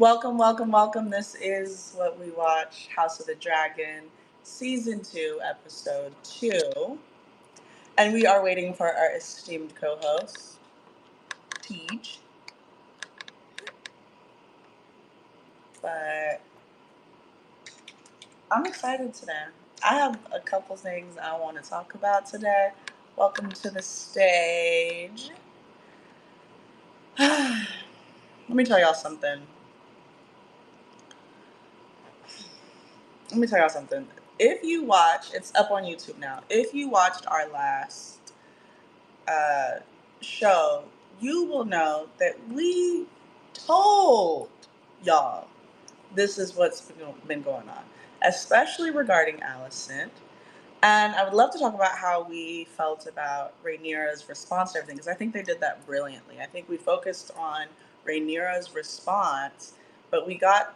Welcome, welcome, welcome. This is What We Watch, House of the Dragon, Season 2, Episode 2. And we are waiting for our esteemed co host, Teej. But I'm excited today. I have a couple things I want to talk about today. Welcome to the stage. Let me tell y'all something. If you watch, it's up on YouTube now. If you watched our last uh, show, you will know that we told y'all this is what's been going on, especially regarding Alicent. And I would love to talk about how we felt about Rhaenyra's response to everything, because I think they did that brilliantly. I think we focused on Rhaenyra's response, but we got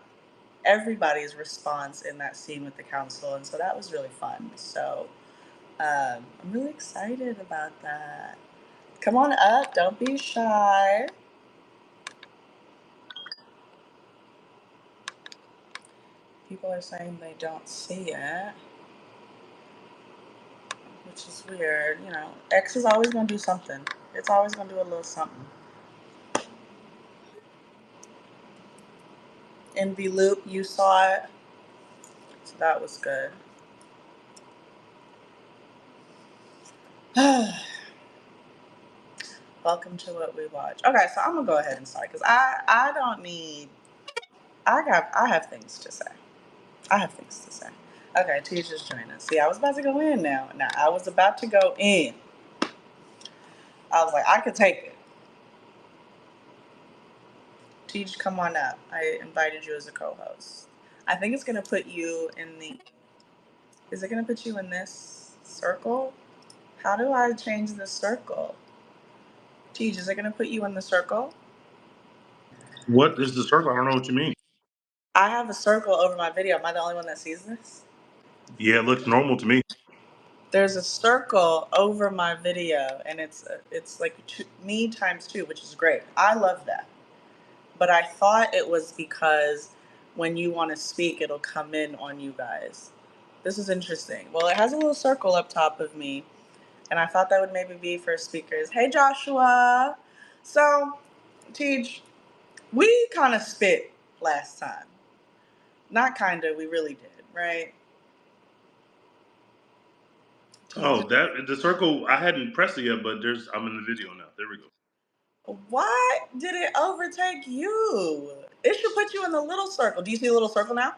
everybody's response in that scene with the council, and so that was really fun. So I'm really excited about that. Come on up. Don't be shy. People are saying they don't see it, which is weird. You know, X is always going to do something. It's always going to do a little something. In the loop, you saw it. So that was good. Welcome to What We Watch. Okay, so I'm going to go ahead and start because I don't need. I have things to say. Okay, teachers join us. See, I was about to go in now. I was about to go in. I was like, I could take it. Teach, come on up. I invited you as a co-host. I think it's gonna put you in the. Is it gonna put you in this circle? How do I change the circle? Teach, is it gonna put you in the circle? What is the circle? I don't know what you mean. I have a circle over my video. Am I the only one that sees this? Yeah, it looks normal to me. There's a circle over my video, and it's like me times 2, which is great. I love that. But I thought it was because when you want to speak, it'll come in on you guys. This is interesting. Well, it has a little circle up top of me, and I thought that would maybe be for speakers. Hey, Joshua. So, Teej, we kind of spit last time. Not kind of, we really did, right? Oh, that the circle. I hadn't pressed it yet, but I'm in the video now. There we go. Why did it overtake you? It should put you in the little circle. Do you see the little circle now?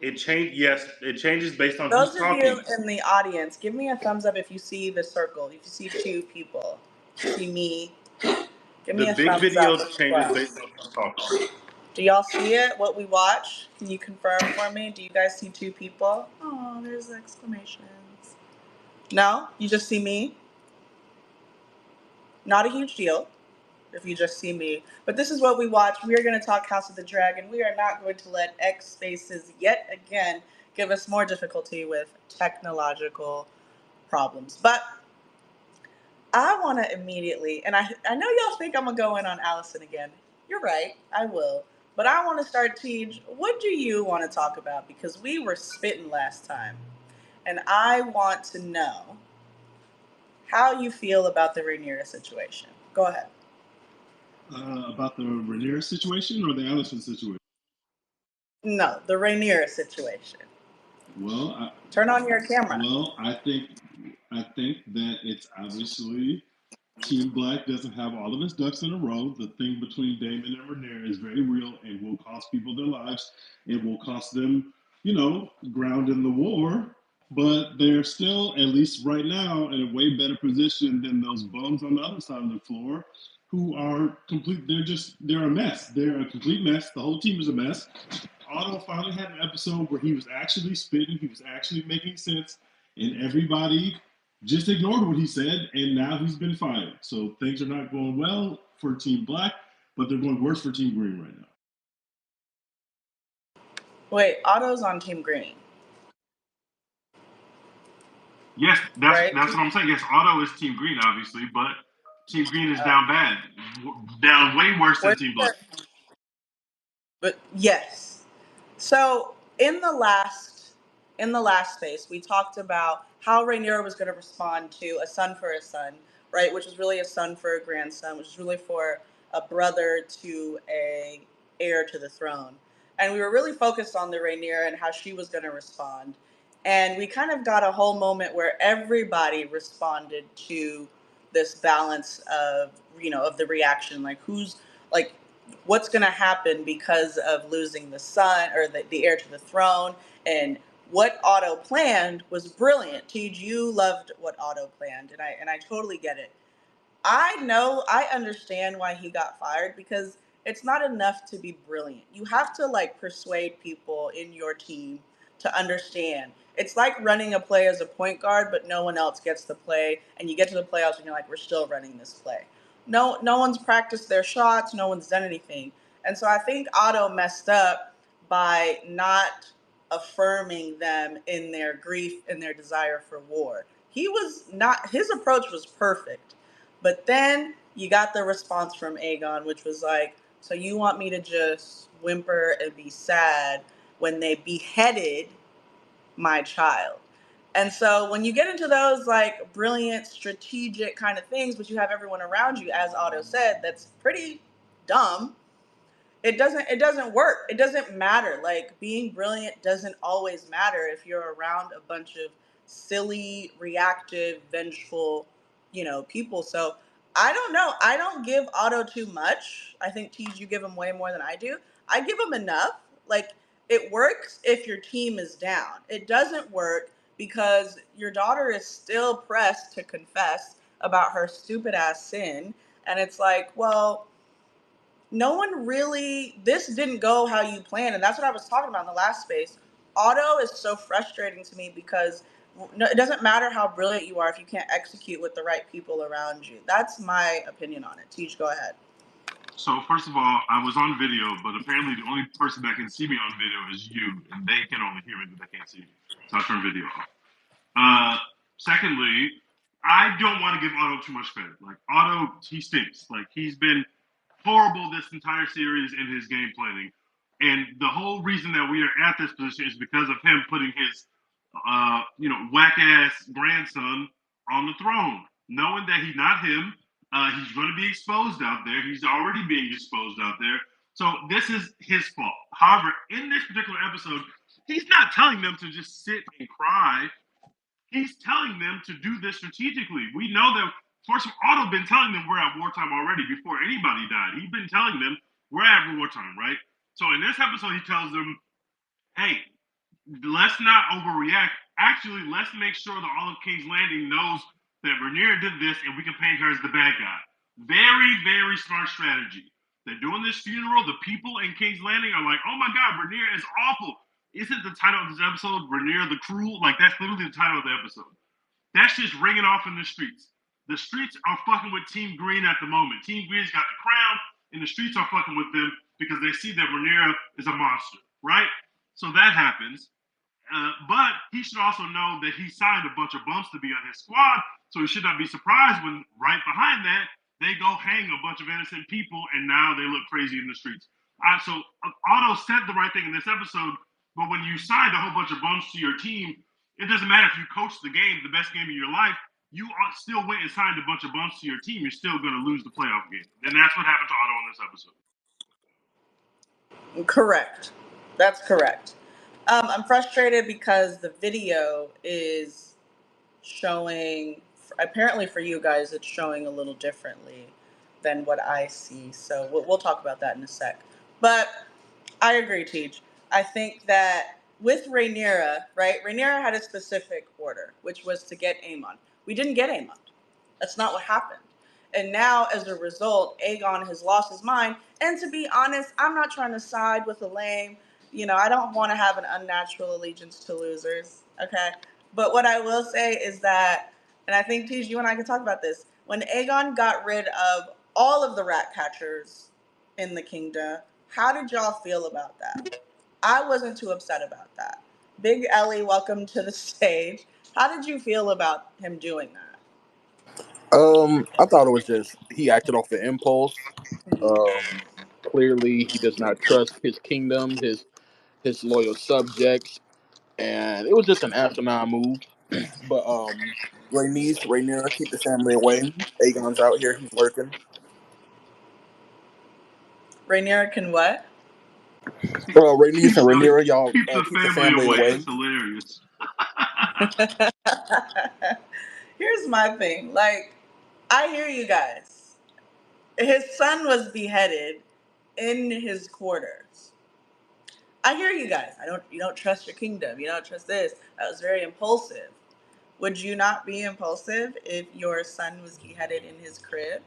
It changed. Yes, it changes based on Those who's of you talking. in the audience, give me a thumbs up if you see the circle. If you see 2 people, see me. Give me The a big thumbs up video as changes well. based on who's talking. Do y'all see it? What we watch? Can you confirm for me? Do you guys see 2 people? Oh, there's exclamations. No? You just see me? Not a huge deal if you just see me. But this is what we watch. We are going to talk House of the Dragon. We are not going to let X Spaces yet again give us more difficulty with technological problems. But I want to immediately, and I know y'all think I'm going to go in on Alicent again. You're right, I will. But I want to start, Tej. What do you want to talk about? Because we were spitting last time. And I want to know how you feel about the Rhaenyra situation. Go ahead. About the Rhaenyra situation or the Alicent situation? No, the Rhaenyra situation. Well, turn on your camera. Well, I think that it's obviously Team Black doesn't have all of its ducks in a row. The thing between Daemon and Rhaenyra is very real and will cost people their lives. It will cost them, ground in the war. But they're still, at least right now, in a way better position than those bums on the other side of the floor who are complete. They're a mess. They're a complete mess. The whole team is a mess. Otto finally had an episode where he was actually spitting, he was actually making sense, and everybody just ignored what he said, and now he's been fired. So things are not going well for Team Black, but they're going worse for Team Green right now. Wait, Otto's on Team Green. Yes, that's what I'm saying. Yes, Otto is Team Green, obviously, but Team Green is down bad, down way worse than Team Black. But yes. So in the last space, we talked about how Rhaenyra was going to respond to a son for a son, right? Which was really a son for a grandson, which is really for a brother to a heir to the throne. And we were really focused on the Rhaenyra and how she was going to respond. And we kind of got a whole moment where everybody responded to this balance of, of the reaction, like who's like what's going to happen because of losing the son or the heir to the throne. And what Otto planned was brilliant. Tej, you loved what Otto planned, and I totally get it. I understand why he got fired, because it's not enough to be brilliant. You have to like persuade people in your team to understand. It's like running a play as a point guard, but no one else gets the play, and you get to the playoffs and you're like, we're still running this play. No one's practiced their shots, no one's done anything. And so I think Otto messed up by not affirming them in their grief and their desire for war. He was not his approach was perfect. But then you got the response from Aegon, which was like, so you want me to just whimper and be sad when they beheaded my child? And so when you get into those like brilliant, strategic kind of things, but you have everyone around you, as Otto said, that's pretty dumb, it doesn't work. It doesn't matter. Like, being brilliant doesn't always matter if you're around a bunch of silly, reactive, vengeful, people. So I don't know. I don't give Otto too much. I think, Teej, you give him way more than I do. I give him enough. Like, it works if your team is down. It doesn't work because your daughter is still pressed to confess about her stupid ass sin. And it's like, well, no one really, this didn't go how you planned. And that's what I was talking about in the last space. Otto is so frustrating to me because it doesn't matter how brilliant you are if you can't execute with the right people around you. That's my opinion on it. Teach, go ahead. So first of all, I was on video, but apparently the only person that can see me on video is you, and they can only hear me, but they can't see me. So I turned video off. Secondly, I don't want to give Otto too much credit. Like, Otto, he stinks. Like, he's been horrible this entire series in his game planning. And the whole reason that we are at this position is because of him putting his, whack ass grandson on the throne, knowing that he's not him. He's going to be exposed out there. He's already being exposed out there. So this is his fault. However, in this particular episode, he's not telling them to just sit and cry. He's telling them to do this strategically. We know that Force Otto been telling them we're at wartime already before anybody died. He's been telling them we're at wartime, right? So in this episode, he tells them, hey, let's not overreact. Actually, let's make sure that all of King's Landing knows that Rhaenyra did this and we can paint her as the bad guy. Very, very smart strategy. They're doing this funeral. The people in King's Landing are like, oh my God, Rhaenyra is awful. Isn't the title of this episode Rhaenyra the Cruel? Like, that's literally the title of the episode. That's just ringing off in the streets. The streets are fucking with Team Green at the moment. Team Green's got the crown, and the streets are fucking with them because they see that Rhaenyra is a monster, right? So that happens. But he should also know that he signed a bunch of bumps to be on his squad, so he should not be surprised when right behind that, they go hang a bunch of innocent people, and now they look crazy in the streets. So Otto said the right thing in this episode, but when you signed a whole bunch of bumps to your team, it doesn't matter if you coach the game, the best game of your life, you still went and signed a bunch of bumps to your team, you're still going to lose the playoff game. And that's what happened to Otto in this episode. Correct. That's correct. I'm frustrated because the video is showing, apparently for you guys, it's showing a little differently than what I see. So we'll talk about that in a sec. But I agree, Teach. I think that with Rhaenyra, right? Rhaenyra had a specific order, which was to get Aemon. We didn't get Aemon. That's not what happened. And now, as a result, Aegon has lost his mind. And to be honest, I'm not trying to side with the lame. I don't want to have an unnatural allegiance to losers, okay? But what I will say is that, and I think, Tej, you and I can talk about this, when Aegon got rid of all of the rat catchers in the kingdom, how did y'all feel about that? I wasn't too upset about that. Big Ellie, welcome to the stage. How did you feel about him doing that? I thought it was just he acted off the impulse. clearly he does not trust his kingdom, his loyal subjects, and it was just an asinine move. But Rhaenys, keep the family away. Aegon's out here, he's lurking. Rhaenyra can what? Rhaenys and So Rhaenyra, y'all keep the keep the family family away. away. It's hilarious. Here's my thing. Like, I hear you guys. His son was beheaded in his quarters. I hear you guys. You don't trust your kingdom. You don't trust this. That was very impulsive. Would you not be impulsive if your son was beheaded in his crib?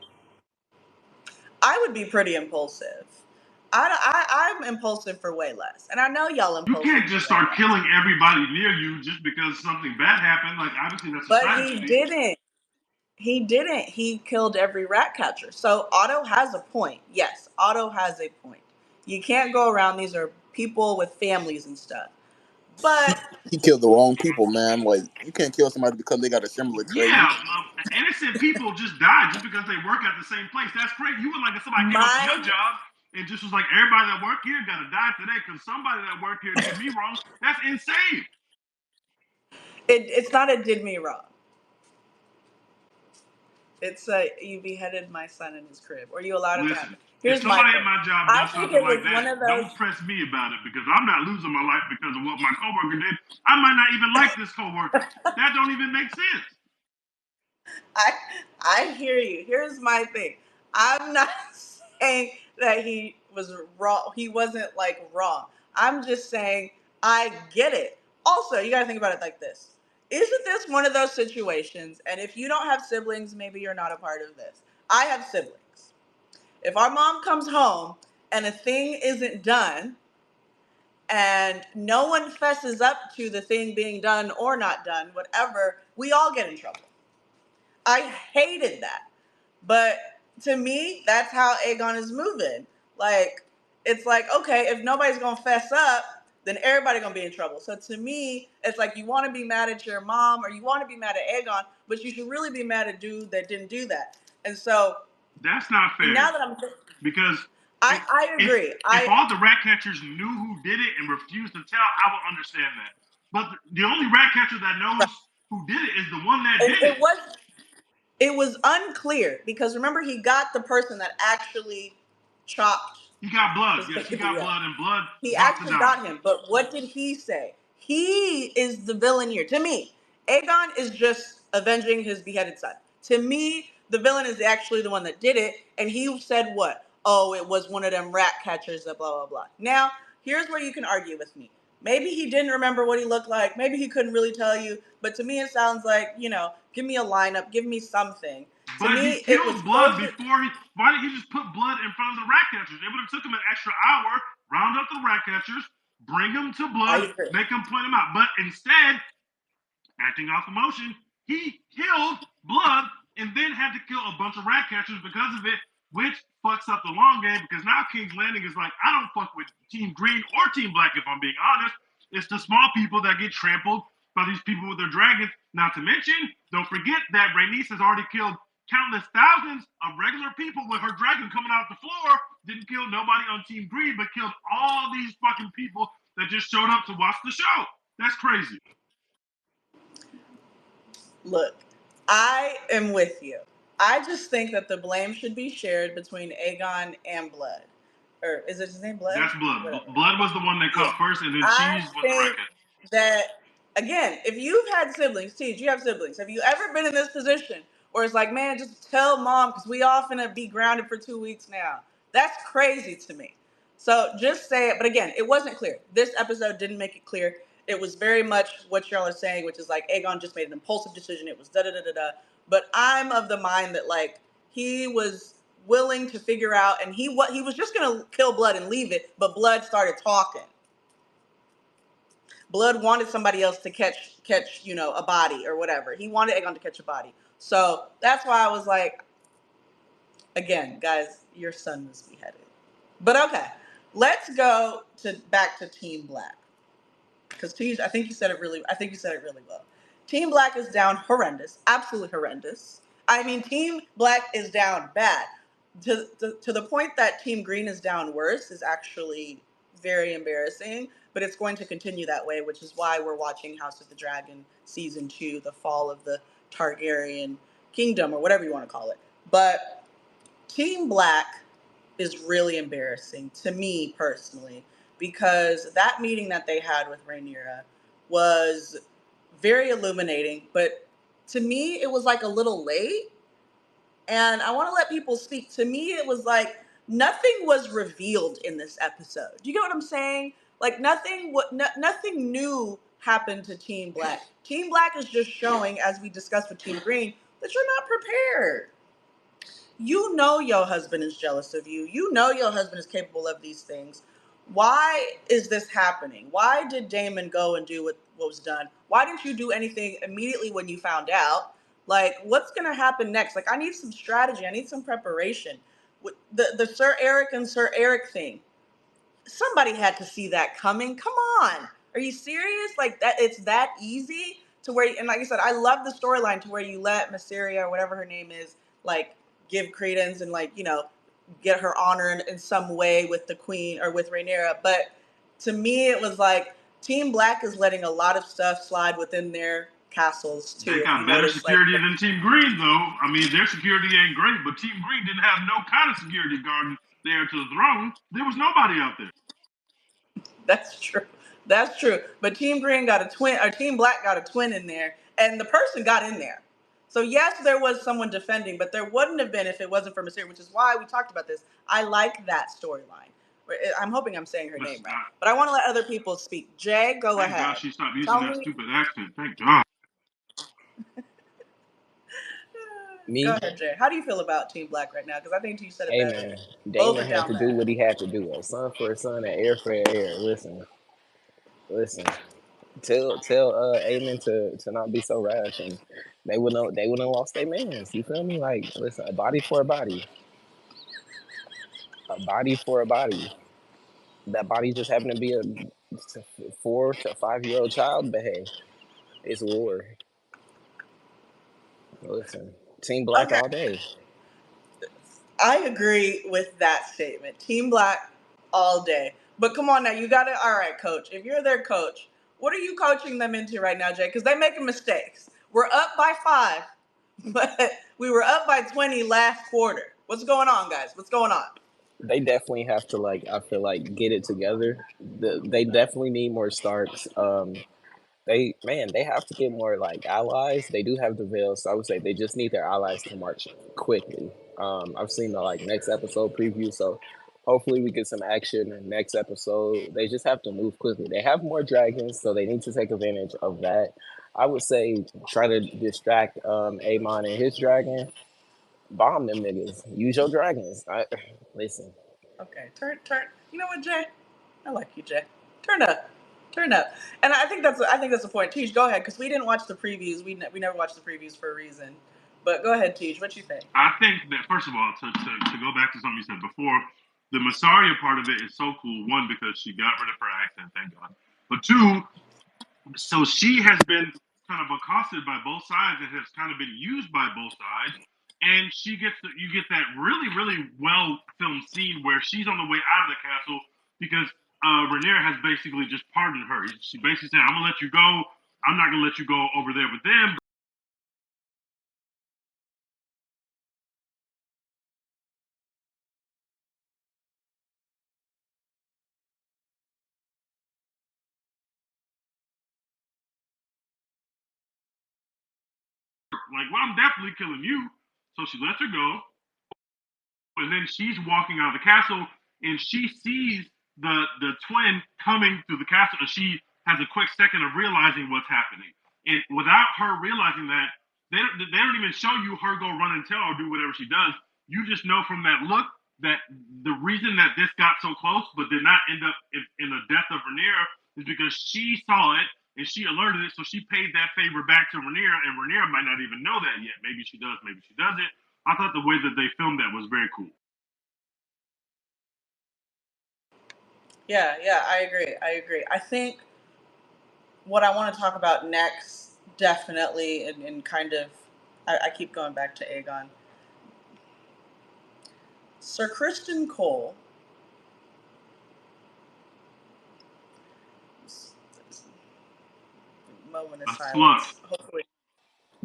I would be pretty impulsive. I'm impulsive for way less. And I know y'all You impulsive can't for just way start less. killing everybody near you just because something bad happened. Like, obviously, that's a But he tragedy. didn't. He didn't. He killed every rat catcher. So Otto has a point. Yes, Otto has a point. You can't go around. These are people with families and stuff. But He killed the wrong people, man. Like, you can't kill somebody because they got a similar trait. Yeah, innocent people just die just because they work at the same place. That's crazy. You would like if somebody came up to your my job and just was like, everybody that work here got to die today because somebody that worked here did me wrong. That's insane. it's not a did me wrong. It's a you beheaded my son in his crib, or you allowed it to happen. Listen, if Here's my somebody at thing. my job I does think something it like was that, one of those. don't press me about it because I'm not losing my life because of what my coworker did. I might not even like this coworker. That don't even make sense. I I hear you. Here's my thing. I'm not saying that he was wrong. He wasn't like wrong. I'm just saying I get it. Also, you got to think about it like this. Isn't this one of those situations? And if you don't have siblings, maybe you're not a part of this. I have siblings. If our mom comes home and a thing isn't done and no one fesses up to the thing being done or not done, whatever, we all get in trouble. I hated that. But to me, that's how Aegon is moving. Like, it's like, okay, if nobody's gonna fess up, then everybody gonna be in trouble. So to me, it's like you want to be mad at your mom or you want to be mad at Aegon, but you should really be mad at dude that didn't do that. And so That's not fair now that because I if agree. all the rat catchers knew who did it and refused to tell, I would understand that. But the only rat catcher that knows who did it is the one that did it. It was unclear because remember he got the person that actually chopped He got blood. his Yes, he people got up. blood, and blood He about to actually die. got him. But what did he say? He is the villain here. To me, Aegon is just avenging his beheaded son. To me, the villain is actually the one that did it. And he said what? Oh, it was one of them rat catchers, blah, blah, blah. Now, here's where you can argue with me. Maybe he didn't remember what he looked like. Maybe he couldn't really tell you. But to me, it sounds like, give me a lineup, give me something. To But he me, it was killed blood closer. before he. Why didn't he just put blood in front of the rat catchers? It would have took him an extra hour, round up the rat catchers, bring them to I blood, agree. make them point them out. But instead, acting off emotion, he killed blood and then had to kill a bunch of rat catchers because of it, which fucks up the long game because now King's Landing is like, I don't fuck with Team Green or Team Black if I'm being honest. It's the small people that get trampled by these people with their dragons. Not to mention, don't forget that Rhaenys has already killed countless thousands of regular people with her dragon coming out the floor. Didn't kill nobody on Team Green, but killed all these fucking people that just showed up to watch the show. That's crazy. Look, I am with you. I just think that the blame should be shared between Aegon and Blood. Or is it his name, Blood? That's blood. Whatever. Blood was the one they Yeah. caught first, and then I Cheese was the think record. that, again, if you've had siblings, Teej, you have siblings. Have you ever been in this position where it's like, man, just tell mom because we all finna be grounded for 2 weeks now? That's crazy to me. So just say it. But again, it wasn't clear. This episode didn't make it clear. It was very much what y'all are saying, which is like Aegon just made an impulsive decision. It was da da da da da. But I'm of the mind that like he was willing to figure out, and he was just gonna kill Blood and leave it, but Blood started talking. Blood wanted somebody else to catch a body or whatever. He wanted Aegon to catch a body. So that's why I was like, again, guys, your son was beheaded. But okay, let's go back to Team Black. Because I think you said it really well. Team Black is down horrendous, absolutely horrendous. I mean, Team Black is down bad. to the point that Team Green is down worse is actually very embarrassing, but it's going to continue that way, which is why we're watching House of the Dragon season 2, the fall of the Targaryen kingdom, or whatever you want to call it. But Team Black is really embarrassing to me personally, because that meeting that they had with Rhaenyra was very illuminating, but to me it was like a little late. And I want to let people speak. To me, it was like nothing was revealed in this episode. Do you get what I'm saying? Like nothing new happened to Team Black. Team Black is just showing, as we discussed with Team Green, that you're not prepared. You know your husband is jealous of you. You know your husband is capable of these things. Why is this happening? Why did Daemon go and do what was done? Why didn't you do anything immediately when you found out? Like, what's going to happen next? Like, I need some strategy. I need some preparation. The Sir Eric and Sir Eric thing, somebody had to see that coming. Come on. Are you serious? Like that, it's that easy to where, and like I said, I love the storyline to where you let Mysaria or whatever her name is, like give credence and like, get her honor in some way with the queen or with Rhaenyra. But to me, it was like Team Black is letting a lot of stuff slide within their castles too. They If got you better notice, like, security than Team Green, though. I mean, their security ain't great, but Team Green didn't have no kind of security guarding there to the throne. There was nobody out there. that's true. That's true. But Team Green got a twin, or Team Black got a twin in there, and the person got in there. So yes, there was someone defending, but there wouldn't have been if it wasn't for Mysaria, which is why we talked about this. I like that storyline. I'm hoping I'm saying her name right, but I want to let other people speak. Jay, go Thank God ahead. she stopped using Tell that me. stupid accent. Thank God. Go Me? ahead, Jay. How do you feel about Team Black right now? Because I think you said it Hey better. man, Both Damon are had down to do bad. what he had to do. A son for a son, an heir for an heir. Listen. Tell Amen to not be so rash, and they wouldn't lost their mans. You feel me? Like, listen, a body for a body, a body for a body. That body just happened to be a 4 to 5 year old child, but hey, it's war. Listen, Team Black Okay, all day. I agree with that statement. Team Black all day. But come on now, you got to, all right, coach. If you're their coach, what are you coaching them into right now, Jay? Because they're making mistakes. We're up by 5, but we were up by 20 last quarter. What's going on, guys? What's going on? They definitely have to, like, I feel like, get it together. They definitely need more starts. They have to get more like allies. They do have the veil, so I would say they just need their allies to march quickly. I've seen the like next episode preview, so hopefully we get some action in next episode. They just have to move quickly. They have more dragons, so they need to take advantage of that. I would say try to distract Amon and his dragon. Bomb them niggas. Use your dragons. Listen. Okay, turn. You know what, Jay? I like you, Jay. Turn up, turn up. And I think that's the point. Teach, go ahead, because we didn't watch the previews. We never watched the previews for a reason. But go ahead, Teach. What you think? I think that, first of all, to go back to something you said before, the Mysaria part of it is so cool. One, because she got rid of her accent, thank God. But two, so she has been kind of accosted by both sides and has kind of been used by both sides. And you get that really, really well filmed scene where she's on the way out of the castle because Rhaenyra has basically just pardoned her. She basically said, "I'm gonna let you go. I'm not gonna let you go over there with them." Like, well, I'm definitely killing you. So she lets her go. And then she's walking out of the castle and she sees the twin coming through the castle and she has a quick second of realizing what's happening. And without her realizing that, they don't even show you her go run and tell or do whatever she does. You just know from that look that the reason that this got so close but did not end up in the death of Rhaenyra is because she saw it and she alerted it, so she paid that favor back to Rhaenyra, and Rhaenyra might not even know that yet. Maybe she does, maybe she doesn't. I thought the way that they filmed that was very cool. Yeah, I agree. I think what I want to talk about next, definitely, and kind of, I keep going back to Aegon. Sir Kristen Cole. Moment of A slut. silence. Hopefully.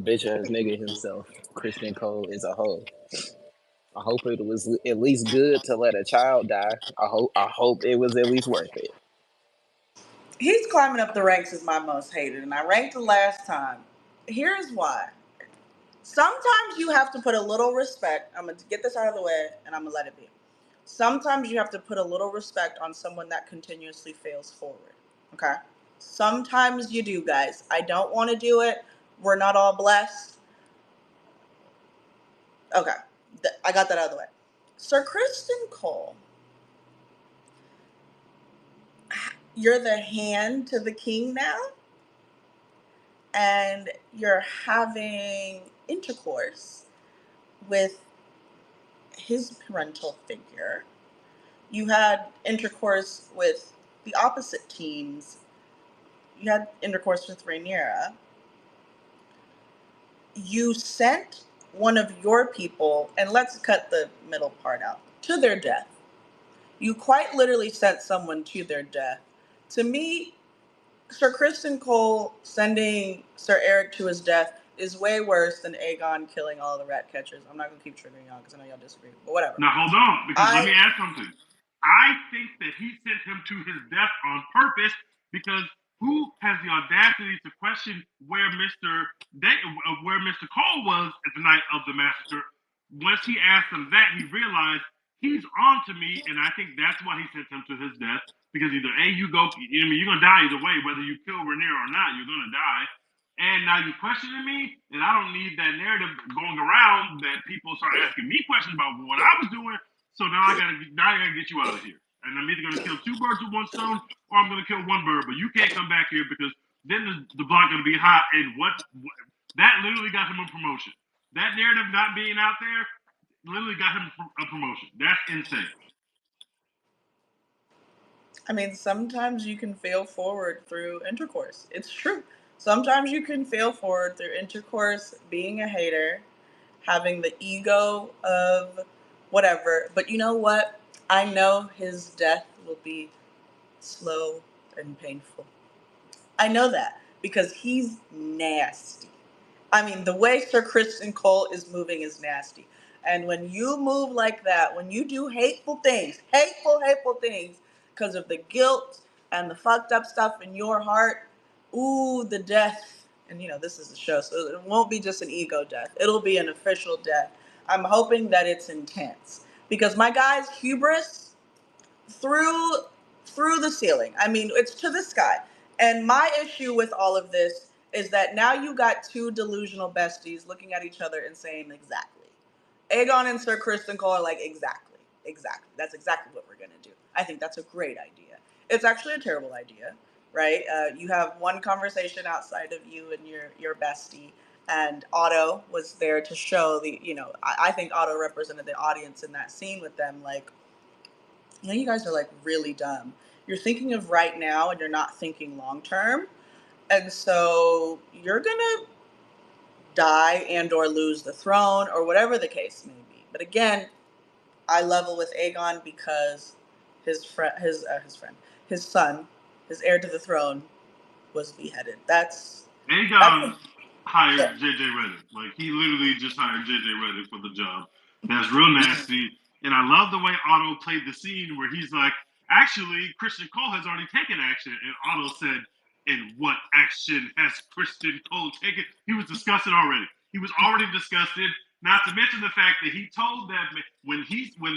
Bitch ass nigga himself. Christian Cole is a hoe. I hope it was at least good to let a child die. I hope it was at least worth it. He's climbing up the ranks as my most hated, and I ranked the last time. Here's why. Sometimes you have to put a little respect. I'm going to get this out of the way, and I'm going to let it be. Sometimes you have to put a little respect on someone that continuously fails forward. Okay? Sometimes you do, guys. I don't want to do it. We're not all blessed. Okay. I got that out of the way. Sir Kristen Cole, you're the hand to the king now, and you're having intercourse with his parental figure. You had intercourse with the opposite teams. You had intercourse with Rhaenyra. You sent one of your people, and let's cut the middle part out, to their death. You quite literally sent someone to their death. To me, Sir Kristen Cole sending Sir Eric to his death is way worse than Aegon killing all the rat catchers. I'm not going to keep triggering y'all because I know y'all disagree, but whatever. Now hold on, because let me add something. I think that he sent him to his death on purpose because who has the audacity to question where Mr. Cole was at the night of the massacre? Once he asked him that, he realized he's on to me, and I think that's why he sent him to his death. Because either you're gonna die either way, whether you kill Rhaenyra or not, you're gonna die. And now you're questioning me, and I don't need that narrative going around that people start asking me questions about what I was doing. So now I gotta get you out of here. And I'm either gonna kill two birds with one stone, or I'm gonna kill one bird. But you can't come back here because then the block gonna be hot. And what that literally got him a promotion. That narrative not being out there literally got him a promotion. That's insane. I mean, sometimes you can fail forward through intercourse. It's true. Sometimes you can fail forward through intercourse, being a hater, having the ego of whatever. But you know what? I know his death will be slow and painful. I know that because he's nasty. I mean, the way Sir Kristen Cole is moving is nasty. And when you move like that, when you do hateful things, hateful things, because of the guilt and the fucked up stuff in your heart, ooh, the death. And this is a show, so it won't be just an ego death. It'll be an official death. I'm hoping that it's intense. Because my guy's hubris through the ceiling. I mean, it's to the sky. And my issue with all of this is that now you got two delusional besties looking at each other and saying exactly. Aegon and Sir Kristen Cole are like, exactly. That's exactly what we're going to do. I think that's a great idea. It's actually a terrible idea, right? You have one conversation outside of you and your bestie, and Otto was there to show I think Otto represented the audience in that scene with them, like, you guys are like really dumb. You're thinking of right now and you're not thinking long term. And so you're going to die and or lose the throne or whatever the case may be. But again, I level with Aegon because his son, his heir to the throne, was beheaded. Aegon hired JJ Redick. Like, he literally just hired JJ Redick for the job. That's real nasty. And I love the way Otto played the scene where he's like, actually, Kristen Cole has already taken action. And Otto said, and what action has Kristen Cole taken? He was disgusted already. He was already disgusted. Not to mention the fact that he told that when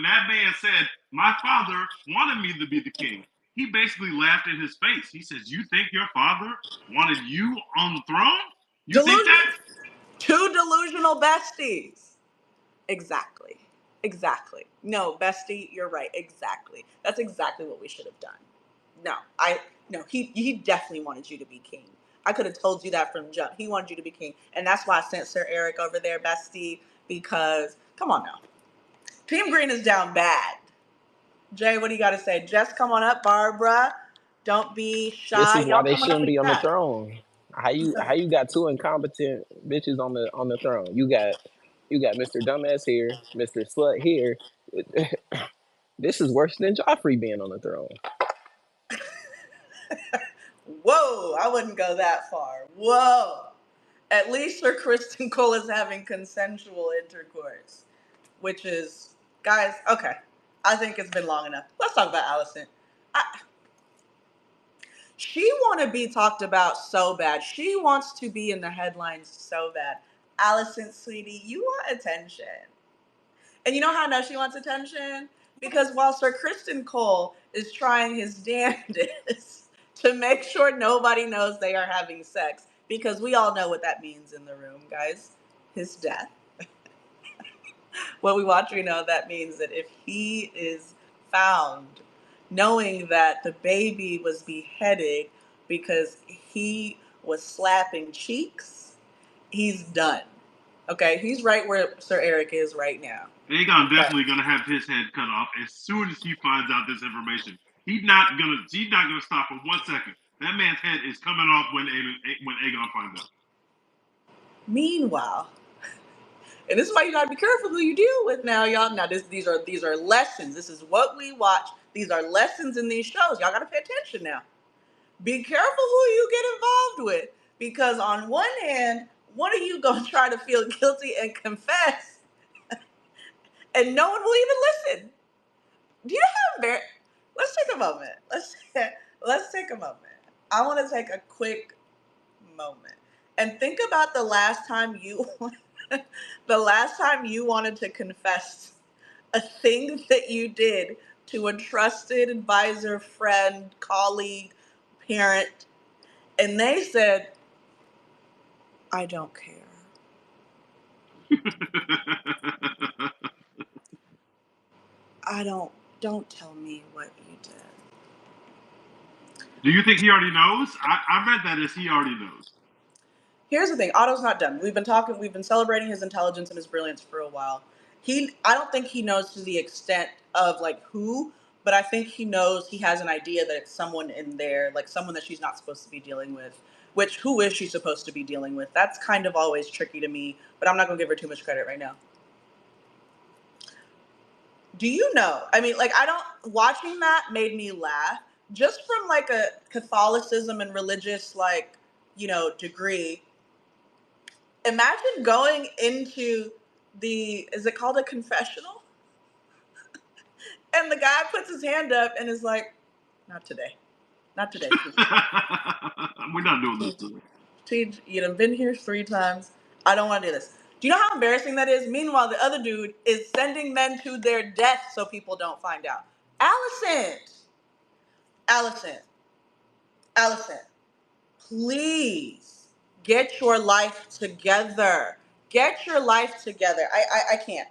that man said, my father wanted me to be the king, he basically laughed in his face. He says, you think your father wanted you on the throne? You think that? Two delusional besties. Exactly. No, bestie, you're right. Exactly. That's exactly what we should have done. No, he definitely wanted you to be king. I could have told you that from jump. He wanted you to be king. And that's why I sent Sir Eric over there, bestie, because, come on now. Team Green is down bad. Jay, what do you got to say? Jess, come on up. Barbara, don't be shy. This is why they shouldn't be on the throne. How you got two incompetent bitches on the throne? You got You got Mr. Dumbass here, Mr. Slut here. This is worse than Joffrey being on the throne. Whoa, I wouldn't go that far. Whoa. At least Sir Kristen Cole is having consensual intercourse, which is, guys, okay. I think it's been long enough. Let's talk about Alicent. She want to be talked about so bad. She wants to be in the headlines so bad. Alicent, sweetie, you want attention. And you know how I know she wants attention? Because while Sir Kristen Cole is trying his damnedest to make sure nobody knows they are having sex, because we all know what that means in the room, guys. His death. What we watch, we know that means that if he is found knowing that the baby was beheaded because he was slapping cheeks, he's done. Okay, he's right where Sir Eric is right now. Aegon definitely gonna have his head cut off as soon as he finds out this information. He's not gonna stop for 1 second. That man's head is coming off when Aegon finds out. Meanwhile, and this is why you gotta be careful who you deal with now, y'all. Now these are lessons. This is what we watch. These are lessons in these shows. Y'all gotta pay attention now. Be careful who you get involved with, because on one hand, one of you gonna try to feel guilty and confess, and no one will even listen. Do you know how Let's take a moment. Let's take a moment. I want to take a quick moment and think about the last time you wanted to confess a thing that you did to a trusted advisor, friend, colleague, parent, and they said, I don't care. Don't tell me what you did. Do you think he already knows? I read that as he already knows. Here's the thing, Otto's not done. We've been celebrating his intelligence and his brilliance for a while. I don't think he knows to the extent of like who, but I think he knows, he has an idea that it's someone in there, like someone that she's not supposed to be dealing with. Which, who is she supposed to be dealing with? That's kind of always tricky to me, but I'm not gonna give her too much credit right now. Do you know? I mean, like, watching that made me laugh just from like a Catholicism and religious, like, degree. Imagine going into is it called a confessional? And the guy puts his hand up and is like, not today. Not today. We're not doing this today. Teej, you've been here 3 times. I don't want to do this. Do you know how embarrassing that is? Meanwhile, the other dude is sending men to their death so people don't find out. Alicent, please get your life together. Get your life together. I can't.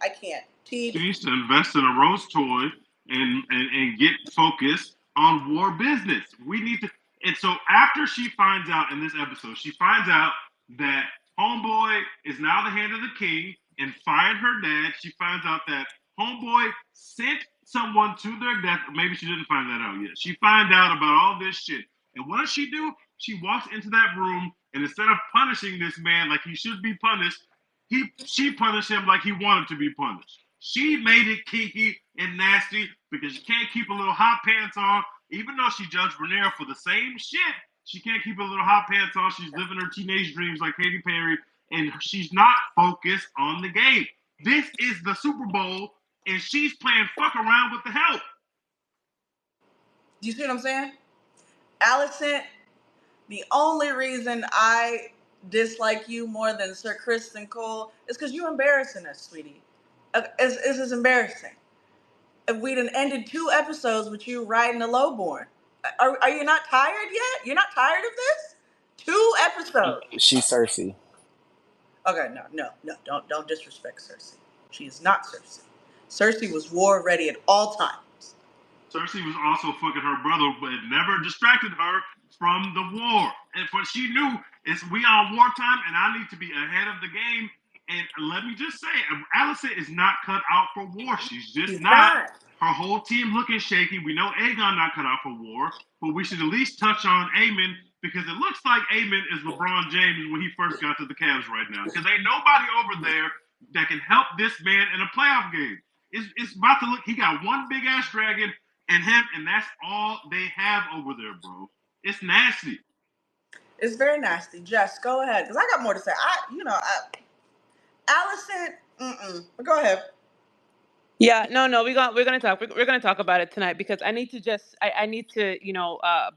She needs to invest in a Rose toy and get focused on war business. We need to. And so after she finds out in this episode, she finds out that Homeboy is now the hand of the king and fired her dad. She finds out that Homeboy sent someone to their death. Maybe she didn't find that out yet. She finds out about all this shit. And what does she do? She walks into that room, and instead of punishing this man like he should be punished, she punished him like he wanted to be punished. She made it kinky and nasty because you can't keep a little hot pants on. Even though she judged Rhaenyra for the same shit, she can't keep a little hot pants on. She's living her teenage dreams like Katy Perry, and she's not focused on the game. This is the Super Bowl, and she's playing fuck around with the help. Do you see what I'm saying? Alicent, the only reason I dislike you more than Sir Kristen Cole is because you're embarrassing us, sweetie. This is embarrassing. If we'd ended 2 episodes with you riding a lowborn. Are you not tired yet? You're not tired of this? 2 episodes. She's Cersei. Okay, no, don't disrespect Cersei. She is not Cersei. Cersei was war ready at all times. Cersei was also fucking her brother, but it never distracted her from the war. And what she knew is we are wartime, and I need to be ahead of the game. And let me just say, Alicent is not cut out for war. She's not. Her whole team looking shaky. We know Aegon not cut out for war, but we should at least touch on Aemon, because it looks like Aemon is LeBron James when he first got to the Cavs right now. Because ain't nobody over there that can help this man in a playoff game. It's about to look. He got one big ass dragon and him, and that's all they have over there, bro. It's nasty. It's very nasty. Jess, go ahead, because I got more to say. Allison, but go ahead. Yeah, no, we're gonna talk about it tonight because I need to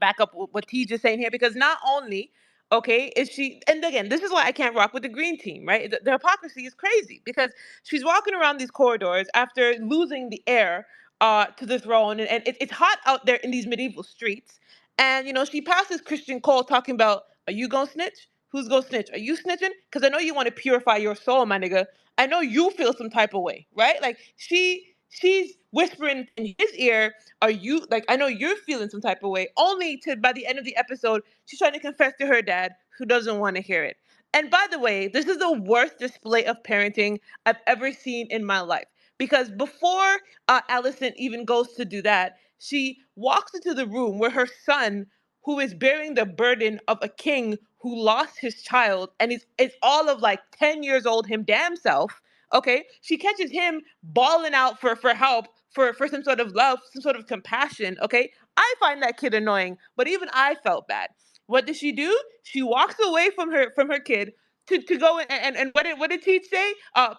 back up what T just saying here because not only okay is she, and again this is why I can't rock with the green team, right? The hypocrisy is crazy because she's walking around these corridors after losing the heir to the throne, and it's hot out there in these medieval streets, and she passes Christian Cole talking about, are you gonna snitch? Who's gonna snitch? Are you snitching? Because I know you want to purify your soul, my nigga. I know you feel some type of way, right? Like she's whispering in his ear, are you, like, I know you're feeling some type of way, only to by the end of the episode, she's trying to confess to her dad who doesn't want to hear it. And by the way, this is the worst display of parenting I've ever seen in my life. Because before Allison even goes to do that, she walks into the room where her son, who is bearing the burden of a king who lost his child and is all of like 10 years old, him damn self. Okay, she catches him bawling out for help, for some sort of love, some sort of compassion. Okay, I find that kid annoying, but even I felt bad. What does she do? She walks away from her kid to go and what did Teach say?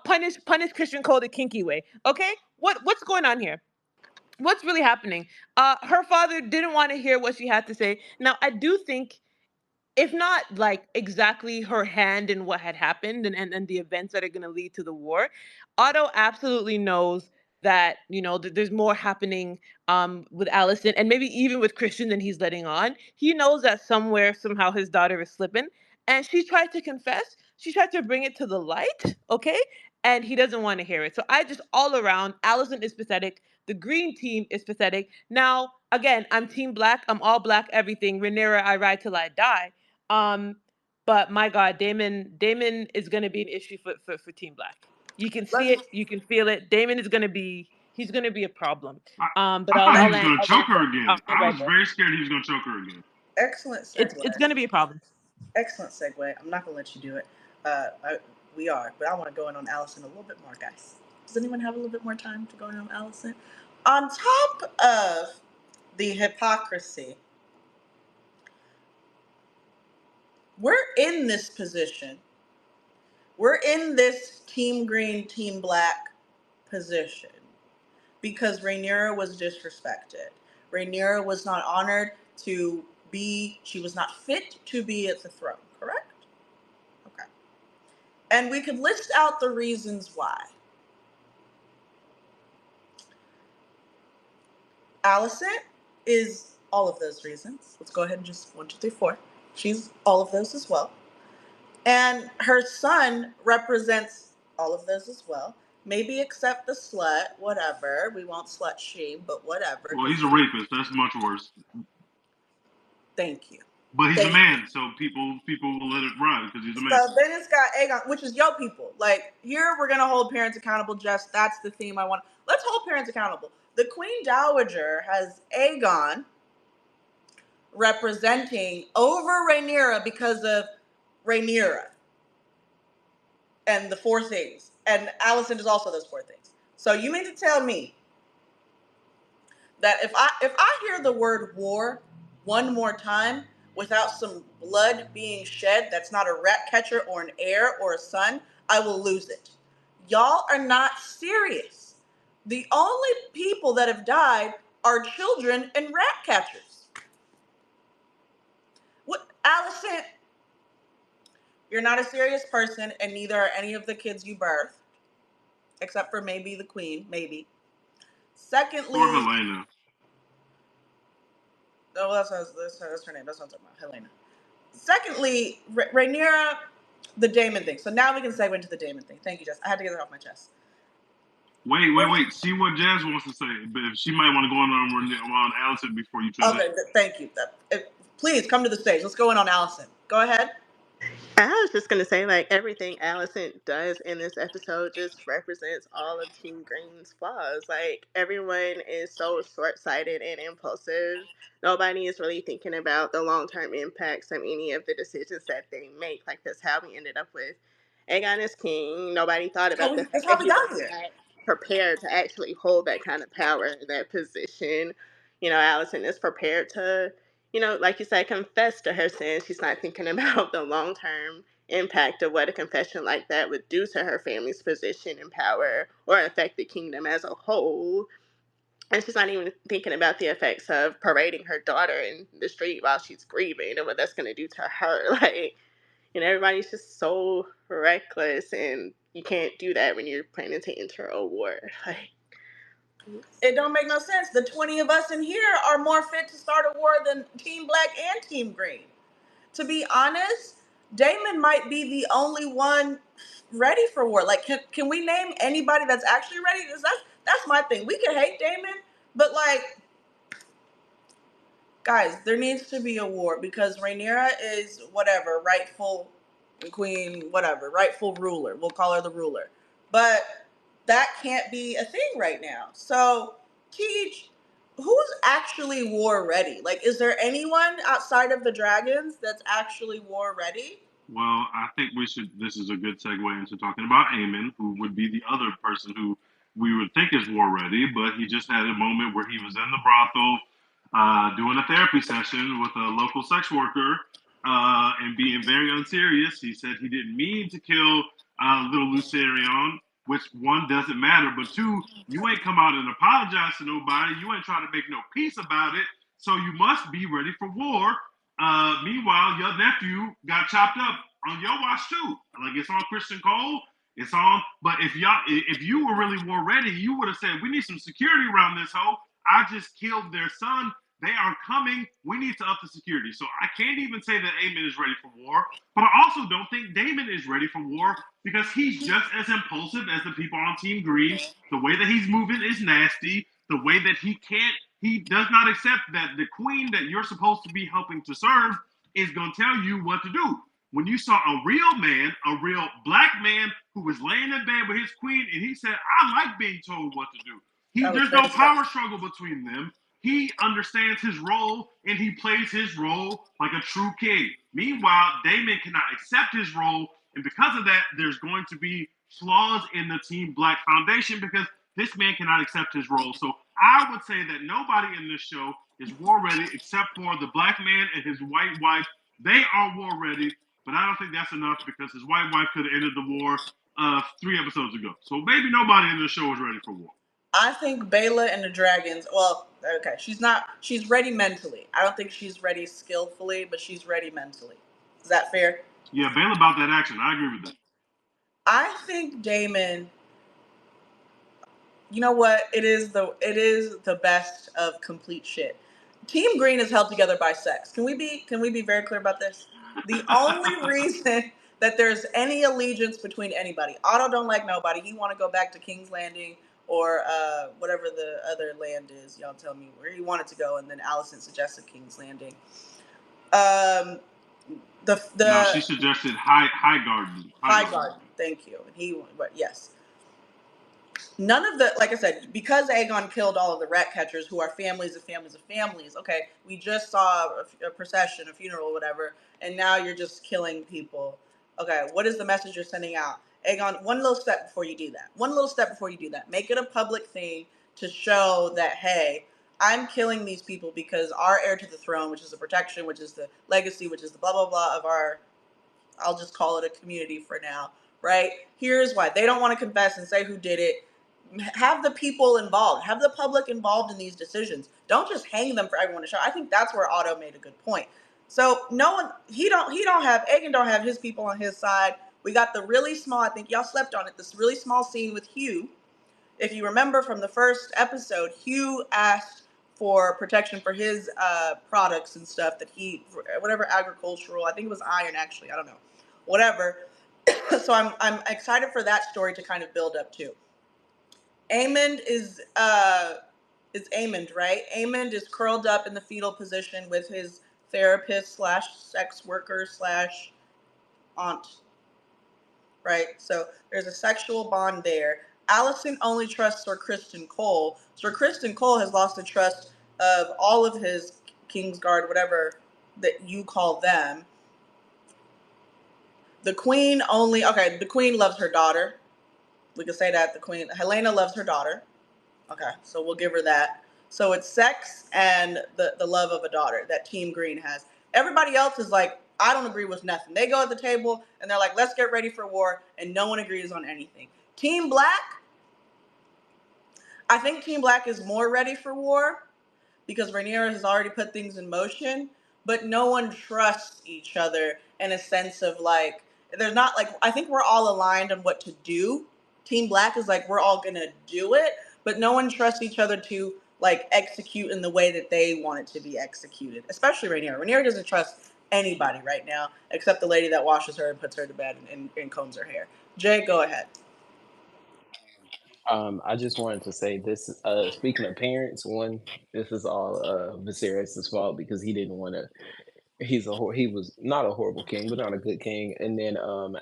Punish Christian Cole the kinky way. Okay, what's going on here? What's really happening? Her father didn't want to hear what she had to say. Now I do think, if not like exactly her hand in what had happened and the events that are going to lead to the war, Otto absolutely knows that there's more happening with Allison and maybe even with Christian than he's letting on. He knows that somewhere somehow his daughter is slipping, and she tried to confess. She tried to bring it to the light, okay, and he doesn't want to hear it. So I just, all around, Allison is pathetic. The green team is pathetic. Now, again, I'm team black. I'm all black everything. Rhaenyra, I ride till I die. um, but my God, Damon is going to be an issue for Team Black. You can see Let's it, you can feel it. Damon is going to be, he's going to be a problem. I, But I thought he I'll was land, gonna choke her again. I'll land I right was there. very scared he was gonna choke her again. excellent It's segue. it's going to be a problem. Excellent segue. I'm not gonna let you do it. We are, but I want to go in on Allison a little bit more, guys. Does anyone have a little bit more time to go in on Allison? On top of the hypocrisy, we're in this position. We're in this team green, team black position because Rhaenyra was disrespected. Rhaenyra was not honored to be, she was not fit to be at the throne, correct? Okay. And we could list out the reasons why. Allison is all of those reasons. Let's go ahead and just 1, 2, 3, 4. She's all of those as well. And her son represents all of those as well. Maybe except the slut, whatever. We won't slut shame, but whatever. Well, he's a rapist. That's much worse. Thank you. But he's a Thank you. man, so people will let it ride because he's a man. So then it's got Aegon, which is yo people. Like, here we're gonna hold parents accountable. Just that's the theme I want. Let's hold parents accountable. The Queen Dowager has Aegon representing over Rhaenyra because of Rhaenyra and the four things. And Allison is also those four things. So you mean to tell me that if I hear the word war one more time without some blood being shed, that's not a rat catcher or an heir or a son, I will lose it. Y'all are not serious. The only people that have died are children and rat catchers. What, Allison? You're not a serious person, and neither are any of the kids you birthed, except for maybe the queen, maybe. Secondly, Or Helena. oh, that's her name. That's what I'm talking about, Helena. Secondly, Rhaenyra, the Daemon thing. So now we can segue into the Daemon thing. Thank you, Jess. I had to get it off my chest. Wait. See what Jazz wants to say. But if she might want to go on Allison before you finish. Okay, thank you. Please come to the stage. Let's go in on Allison. Go ahead. I was just gonna say, like, everything Allison does in this episode just represents all of Team Green's flaws. Like, everyone is so short-sighted and impulsive. Nobody is really thinking about the long-term impacts of any of the decisions that they make. Like, that's how we ended up with Aegon is king. Nobody thought about the That's fact how that we he was got here. not prepared to actually hold that kind of power in that position. Alicent is prepared to, like you said, confess to her sins. She's not thinking about the long term impact of what a confession like that would do to her family's position and power or affect the kingdom as a whole. And she's not even thinking about the effects of parading her daughter in the street while she's grieving and what that's going to do to her. Like, everybody's just so reckless, and you can't do that when you're planning to enter a war. Like, It don't make no sense. The 20 of us in here are more fit to start a war than Team Black and Team Green. To be honest, Damon might be the only one ready for war. Like, can we name anybody that's actually ready? That's my thing. We can hate Damon, but like, guys, there needs to be a war because Rhaenyra is whatever, rightful queen, whatever, rightful ruler. We'll call her the ruler. But that can't be a thing right now. So, Teach, who's actually war ready? Like, is there anyone outside of the dragons that's actually war ready? Well, I think this is a good segue into talking about Aemon, who would be the other person who we would think is war ready, but he just had a moment where he was in the brothel doing a therapy session with a local sex worker and being very unserious. He said he didn't mean to kill little Lucerion, which one, doesn't matter, but two, you ain't come out and apologize to nobody. You ain't trying to make no peace about it, so you must be ready for war. Meanwhile, your nephew got chopped up on your watch too. Like, it's on Christian Cole. It's on. But if you were really war ready, you would have said, "We need some security around this hoe. I just killed their son. They are coming. We need to up the security." So I can't even say that Aemon is ready for war. But I also don't think Daemon is ready for war because he's just as impulsive as the people on Team Green. The way that he's moving is nasty. The way that he does not accept that the queen that you're supposed to be helping to serve is going to tell you what to do. When you saw a real man, a real black man who was laying in bed with his queen, and he said, "I like being told what to do." There's no power struggle between them. He understands his role and he plays his role like a true king. Meanwhile, Daemon cannot accept his role, and because of that, there's going to be flaws in the Team Black Foundation because this man cannot accept his role. So I would say that nobody in this show is war ready except for the black man and his white wife. They are war ready, but I don't think that's enough because his white wife could have ended the war 3 episodes ago. So maybe nobody in this show is ready for war. I think Baela and the dragons, well, okay, she's ready mentally. I don't think she's ready skillfully, but she's ready mentally. Is that fair? Yeah, Baela about that action. I agree with that. I think Daemon, you know what? It is the best of complete shit. Team Green is held together by sex. Can we be very clear about this? The only reason that there's any allegiance between anybody, Otto don't like nobody. He want to go back to King's Landing or whatever the other land is. Y'all tell me where he wanted to go, and then Alicent suggested King's Landing. No, she suggested Highgarden. Highgarden. Thank you. And but yes. None of the, like I said, because Aegon killed all of the rat catchers who are families of families of families. Okay, we just saw a procession, a funeral, whatever, and now you're just killing people. Okay, what is the message you're sending out? Aegon, one little step before you do that. One little step before you do that. Make it a public thing to show that, hey, I'm killing these people because our heir to the throne, which is the protection, which is the legacy, which is the blah, blah, blah of our, I'll just call it a community for now, right? Here's why. They don't want to confess and say who did it. Have the people involved, have the public involved in these decisions. Don't just hang them for everyone to show. I think that's where Otto made a good point. So no one, Aegon don't have his people on his side. We got the really small, I think y'all slept on it, this really small scene with Hugh. If you remember from the first episode, Hugh asked for protection for his products and stuff that whatever agricultural, I think it was iron actually, I don't know, whatever. So I'm excited for that story to kind of build up too. Aemond is Aemond, right? Aemond is curled up in the fetal position with his therapist / sex worker / aunt, right? So there's a sexual bond there. Alicent only trusts Sir Criston Cole. Sir Criston Cole has lost the trust of all of his Kingsguard, whatever that you call them. The queen the queen loves her daughter. We can say that the queen, Helena, loves her daughter. Okay, so we'll give her that. So it's sex and the love of a daughter that Team Green has. Everybody else is like, I don't agree with nothing. They go at the table and they're like, let's get ready for war, and no one agrees on anything. Team Black, I think Team Black is more ready for war because Rhaenyra has already put things in motion, but no one trusts each other in a sense of like, there's not like, I think we're all aligned on what to do. Team Black is like, we're all gonna do it, but no one trusts each other to like execute in the way that they want it to be executed, especially Rhaenyra. Rhaenyra doesn't trust anybody right now except the lady that washes her and puts her to bed and combs her hair. Jay, go ahead. I just wanted to say this. Speaking of parents, one, this is all Viserys' fault because he didn't want to. He was not a horrible king, but not a good king. And then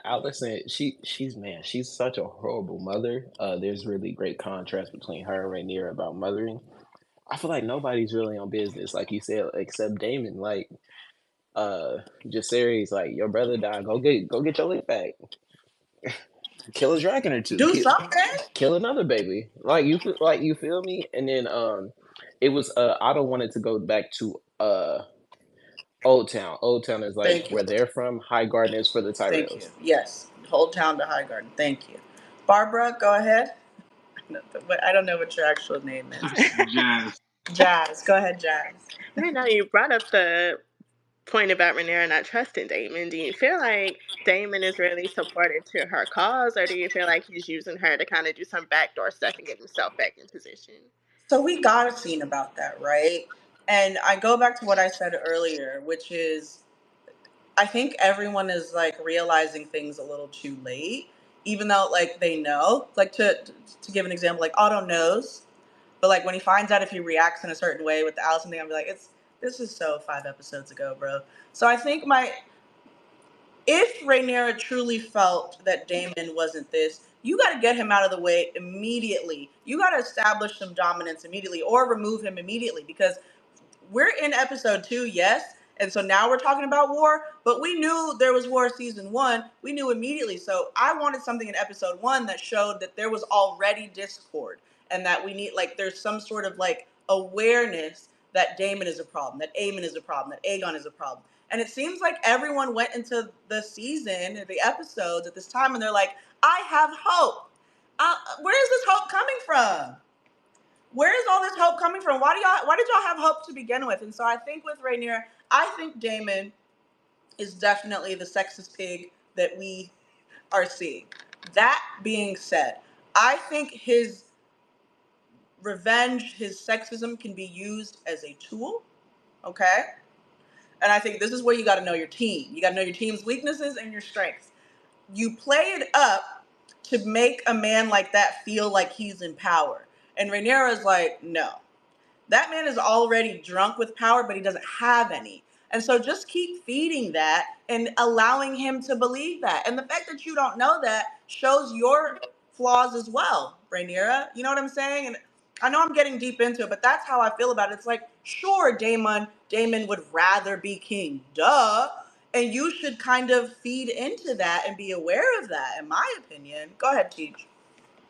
Allison, she's such a horrible mother. There's really great contrast between her and Rhaenyra about mothering. I feel like nobody's really on business, like you said, except Damon. Like Jacaerys, like your brother died. Go get your lick back. Kill a dragon or two. Do something. Kill another baby. You feel me? And then it was Otto wanted to go back to Old Town. Old Town is like Thank you. where they're from. High Garden is for the Thank you. Tyrells. Yes, hold town to High Garden. Thank you. Barbara, go ahead. I don't know what your actual name is. Jazz. Jazz, go ahead, Jazz. I know you brought up the point about Rhaenyra not trusting Damon. Do you feel like Damon is really supportive to her cause, or do you feel like he's using her to kind of do some backdoor stuff and get himself back in position? So we got a scene about that, right? And I go back to what I said earlier, which is I think everyone is like realizing things a little too late, even though like they know. Like to give an example, like Otto knows, but like when he finds out if he reacts in a certain way with the Allison thing, I'm like, this is so 5 episodes ago, bro. So I think if Rhaenyra truly felt that Daemon wasn't this, you got to get him out of the way immediately. You got to establish some dominance immediately, or remove him immediately, because we're in episode 2, yes, and so now we're talking about war, but we knew there was war season 1. We knew immediately. So I wanted something in episode 1 that showed that there was already discord, and that we need, like, there's some sort of like awareness that Daemon is a problem, that Aemon is a problem, that Aegon is a problem. And it seems like everyone went into the season, the episodes at this time, and they're like, I have hope. Where is this hope coming from? Where is all this hope coming from? Why did y'all have hope to begin with? And so I think with Rhaenyra, I think Daemon is definitely the sexist pig that we are seeing. That being said, I think his revenge, his sexism can be used as a tool, okay? And I think this is where you got to know your team. You got to know your team's weaknesses and your strengths. You play it up to make a man like that feel like he's in power. And Rhaenyra's like, no. That man is already drunk with power, but he doesn't have any. And so just keep feeding that and allowing him to believe that. And the fact that you don't know that shows your flaws as well, Rhaenyra. You know what I'm saying? And I know I'm getting deep into it, but that's how I feel about it. It's like, sure, Damon would rather be king. Duh. And you should kind of feed into that and be aware of that, in my opinion. Go ahead, Teach.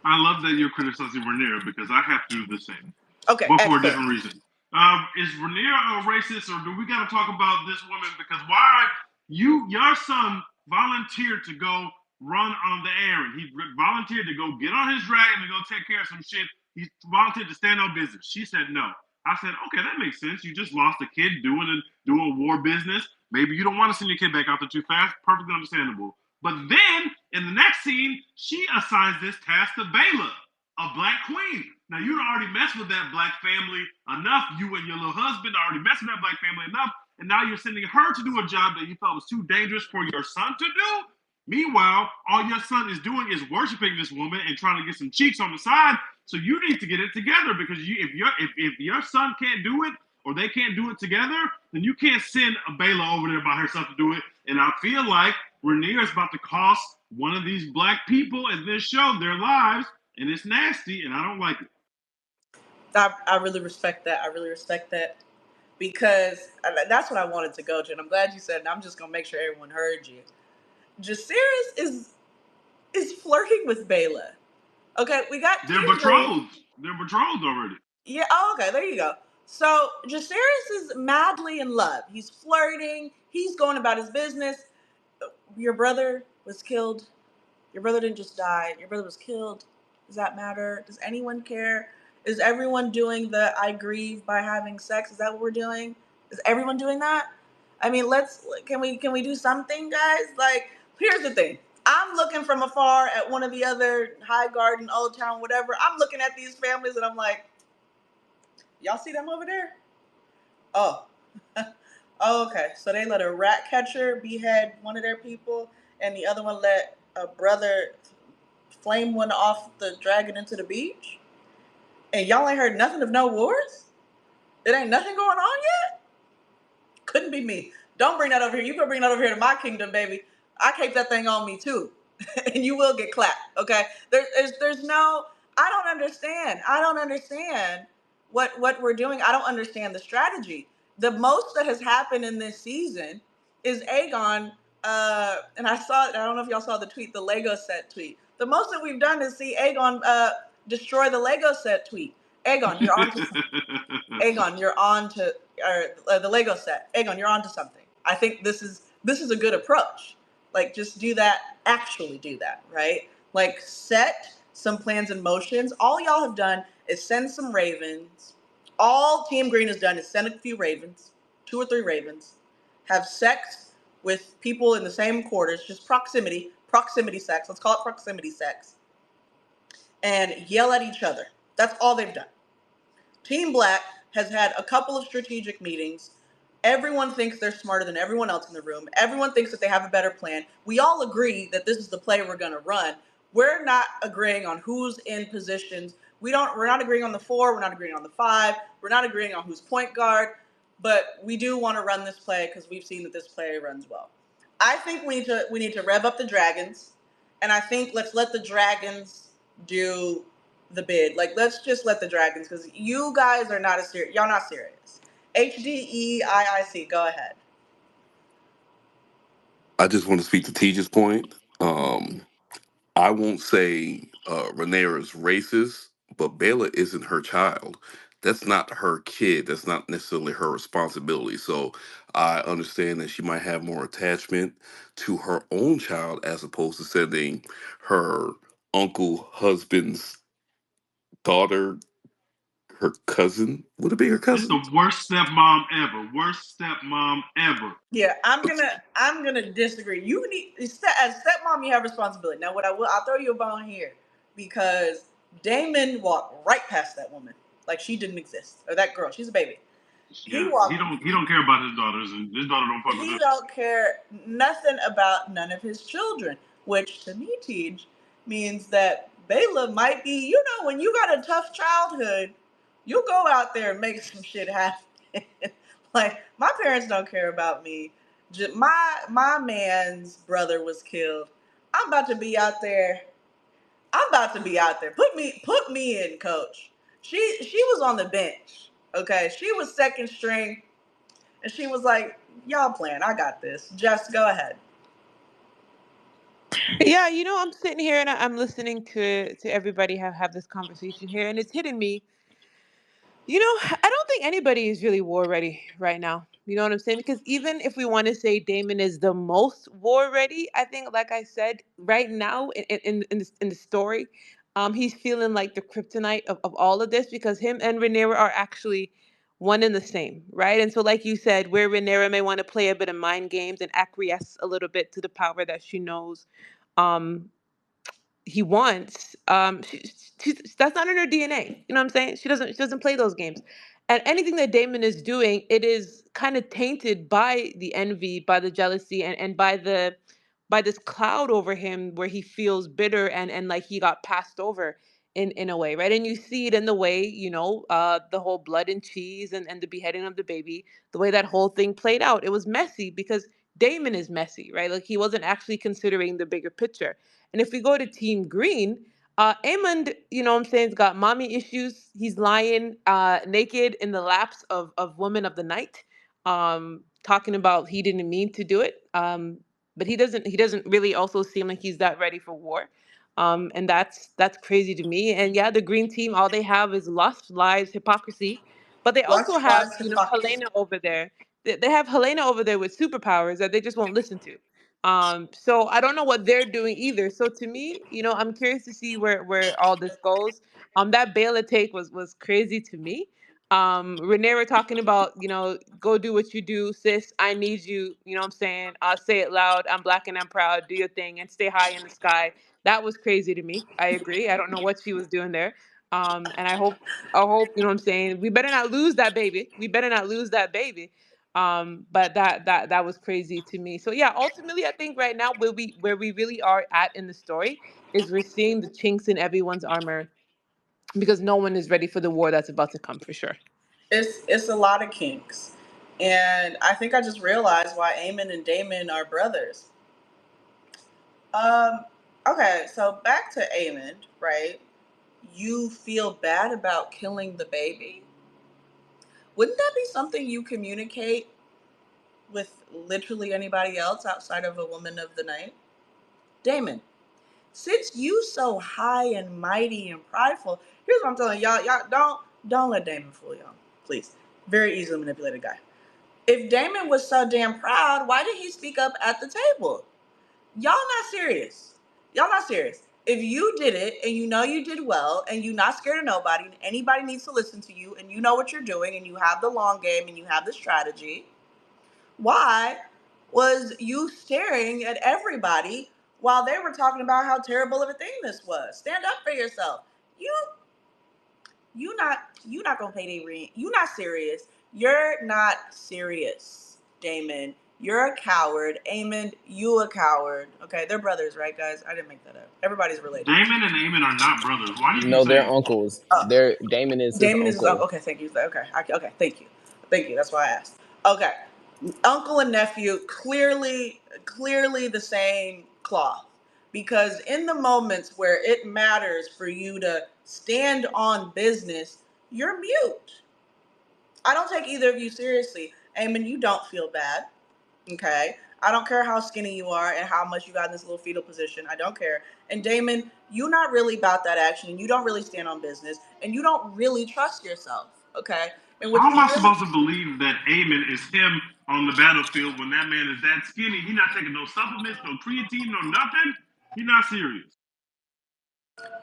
I love that you're criticizing Rhaenyra because I have to do the same, Okay, but for a excellent. different reason. Is Rhaenyra a racist, or do we got to talk about this woman? Because why your son volunteered to go run on the errand? He volunteered to go get on his dragon and go take care of some shit. He volunteered to stand on business. She said no. I said, okay, that makes sense. You just lost a kid doing war business. Maybe you don't want to send your kid back out there too fast. Perfectly understandable. But then in the next scene, she assigns this task to Baela, a black queen. Now you already messed with that black family enough. You and your little husband already messed with that black family enough, and now you're sending her to do a job that you thought was too dangerous for your son to do. Meanwhile, all your son is doing is worshiping this woman and trying to get some cheeks on the side. So you need to get it together, because if your son can't do it, or they can't do it together, then you can't send a Baela over there by herself to do it. And I feel like Rhaenyra is about to cost one of these black people in this show their lives, and it's nasty, and I don't like it. I really respect that. I really respect that, because that's what I wanted to go to. And I'm glad you said it. And I'm just going to make sure everyone heard you. Jaciris is flirting with Bayla. Okay, we got They're Team Green. betrothed. They're betrothed already. Yeah, oh, okay, there you go. So Jaciris is madly in love. He's flirting. He's going about his business. Your brother was killed. Your brother didn't just die. Your brother was killed. Does that matter? Does anyone care? Is everyone doing the I grieve by having sex? Is that what we're doing? Is everyone doing that? I mean, can we do something, guys? Like, here's the thing. I'm looking from afar at one of the other High Garden, Old Town, whatever. I'm looking at these families and I'm like, y'all see them over there? Oh. Oh, okay. So they let a rat catcher behead one of their people, and the other one let a brother flame one off the dragon into the beach. And y'all ain't heard nothing of no wars? It ain't nothing going on yet? Couldn't be me. Don't bring that over here. You can bring that over here to my kingdom, baby. I keep that thing on me too. And you will get clapped. Okay. There's no. I don't understand. I don't understand what we're doing. I don't understand the strategy. The most that has happened in this season is Aegon. And I don't know if y'all saw the tweet, the Lego set tweet. The most that we've done is see Aegon destroy the Lego set tweet. Aegon, you're on to Aegon, you're on to the Lego set. Aegon, you're on to something. I think this is a good approach. Like, just do that. Actually, do that. Right? Like, set some plans in motions. All y'all have done is send some ravens. All Team Green has done is send a few ravens, 2 or 3 ravens, have sex with people in the same quarters, just proximity sex. Let's call it proximity sex, and yell at each other. That's all they've done. Team Black has had a couple of strategic meetings. Everyone thinks they're smarter than everyone else in the room. Everyone thinks that they have a better plan. We all agree that this is the play we're going to run. We're not agreeing on who's in positions. We're not agreeing on the 4, we're not agreeing on the 5, we're not agreeing on who's point guard, but we do want to run this play because we've seen that this play runs well. I think we need to rev up the dragons, and I think let's let the dragons do the bid. Like, let's just let the dragons, because you guys are not serious. Y'all not serious. HDEIIC, go ahead. I just want to speak to Teja's point. I won't say Rhaenyra is racist, but Bela isn't her child. That's not her kid. That's not necessarily her responsibility. So I understand that she might have more attachment to her own child as opposed to sending her uncle, husband's daughter, her cousin. Would it be her It's cousin? the worst stepmom ever. Worst stepmom ever. Yeah, I'm gonna disagree. You need, as stepmom, you have responsibility. Now, I'll throw you a bone here, because Damon walked right past that woman like she didn't exist, or that girl. She's a baby. He Yeah, walked. he don't care about his daughters, and his daughter don't fuck with He him. don't care nothing about none of his children, which to me, Tej, means that Bela might be, when you got a tough childhood, you go out there and make some shit happen. Like, my parents don't care about me. My man's brother was killed. I'm about to be out there. I'm about to be out there. Put me in, coach. She was on the bench. Okay, she was second string, and she was like, y'all playing. I got this. Just go ahead. Yeah, I'm sitting here and I'm listening to everybody have this conversation here, and it's hitting me. I don't think anybody is really war ready right now. You know what I'm saying? Because even if we want to say Damon is the most war ready, I think, like I said, right now in the story, he's feeling like the kryptonite of all of this, because him and Rhaenyra are actually one and the same, right? And so, like you said, where Rhaenyra may want to play a bit of mind games and acquiesce a little bit to the power that she knows, um, he wants, that's not in her DNA. You know what I'm saying? She doesn't play those games. And anything that Damon is doing, it is kind of tainted by the envy, by the jealousy, and by this cloud over him, where he feels bitter and like he got passed over in a way, right? And you see it in the way, the whole blood and cheese and the beheading of the baby, the way that whole thing played out. It was messy because Damon is messy, right? Like, he wasn't actually considering the bigger picture. And if we go to Team Green, Aemond, what I'm saying, has got mommy issues. He's lying naked in the laps of women of the night, talking about he didn't mean to do it. but he doesn't really also seem like he's that ready for war. And that's crazy to me. And yeah, the green team, all they have is lust, lies, hypocrisy, but they also Lust, have, lies, hypocrisy. Helena over there. They have Helena over there with superpowers that they just won't listen to. So I don't know what they're doing either. So to me, I'm curious to see where all this goes. That Bela take was crazy to me. Rhaenyra talking about, go do what you do, sis. I need you. You know what I'm saying? Say it loud. I'm black and I'm proud. Do your thing and stay high in the sky. That was crazy to me. I agree. I don't know what she was doing there. And I hope, you know what I'm saying? We better not lose that baby. We better not lose that baby. But that was crazy to me. So yeah, ultimately, I think right now where we really are at in the story is we're seeing the chinks in everyone's armor because no one is ready for the war that's about to come for sure. It's a lot of kinks, and I think I just realized why Aemon and Daemon are brothers. Um, okay, so back to Aemon, right? You feel bad about killing the baby. Wouldn't that be something you communicate with literally anybody else outside of a woman of the night? Daemon, since you so high and mighty and prideful, here's what I'm telling y'all. Y'all don't let Daemon fool y'all. Please. Very easily manipulated guy. If Daemon was so damn proud, why did he speak up at the table? Y'all not serious. Y'all not serious. If you did it and you know you did well and you're not scared of nobody and anybody needs to listen to you and you know what you're doing and you have the long game and you have the strategy, why was you staring at everybody while they were talking about how terrible of a thing this was? Stand up for yourself. You you not gonna pay the rent. You not serious. You're not serious, Damon. You're a coward. Aemon, you a coward. Okay, they're brothers, right, guys? I didn't make that up. Everybody's related. Damon and Aemon are not brothers. Why do you keep No, they're saying that? uncles. Uh, Damon is his Damon is his uncle. uncle. Okay, thank you. Okay, okay, thank you. Thank you. That's why I asked. Okay, uncle and nephew, clearly the same cloth. Because in the moments where it matters for you to stand on business, you're mute. I don't take either of you seriously. Eamon, you don't feel bad. Okay. I don't care how skinny you are and how much you got in this little fetal position. I don't care. And Damon, you're not really about that action and you don't really stand on business and you don't really trust yourself. Okay. And what How am you I really supposed to believe that Aemon is him on the battlefield when that man is that skinny? He not taking no supplements, no creatine, no nothing. He not serious.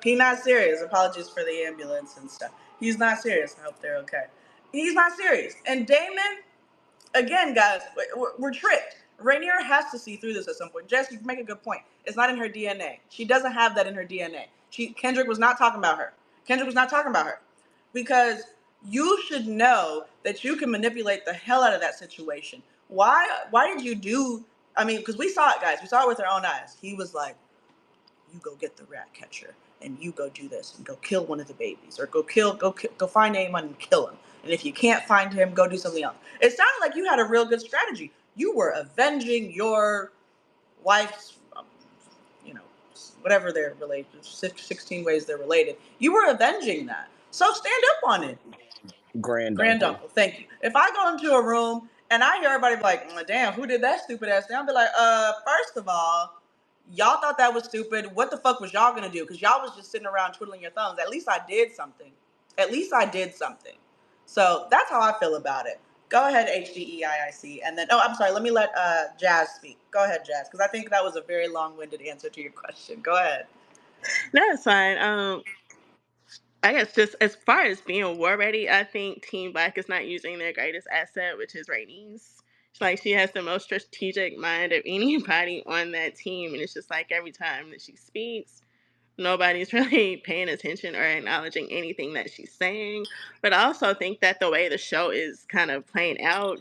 He's not serious. Apologies for the ambulance and stuff. He's not serious. I hope they're okay. He's not serious. And Damon, again, guys, we're tricked. Rainier has to see through this at some point. Jess, you make a good point. It's not in her DNA. She doesn't have that in her DNA. Kendrick was not talking about her. Kendrick was not talking about her. Because you should know that you can manipulate the hell out of that situation. Why did you do I mean, because we saw it, guys. We saw it with our own eyes. He was like, you go get the rat catcher and you go do this and go kill one of the babies or go find anyone and kill him. And if you can't find him, go do something else. It sounded like you had a real good strategy. You were avenging your wife's, you know, whatever they're related, 16 ways they're related. You were avenging that. So stand up on it. Grand uncle. Granduncle, thank you. If I go into a room and I hear everybody be like, damn, who did that stupid ass thing? I'll be like, first of all, y'all thought that was stupid. What the fuck was y'all gonna do? Because y'all was just sitting around twiddling your thumbs. At least I did something. At least I did something. So that's how I feel about it. Go ahead, HDEIIC. And then, oh, I'm sorry, let me let Jazz speak. Go ahead, Jazz, because I think that was a very long winded answer to your question. Go ahead. That's fine. I guess just as far as being war ready, I think Team Black is not using their greatest asset, which is Rhaenys. It's like she has the most strategic mind of anybody on that team, and it's just like every time that she speaks, nobody's really paying attention or acknowledging anything that she's saying. But I also think that the way the show is kind of playing out,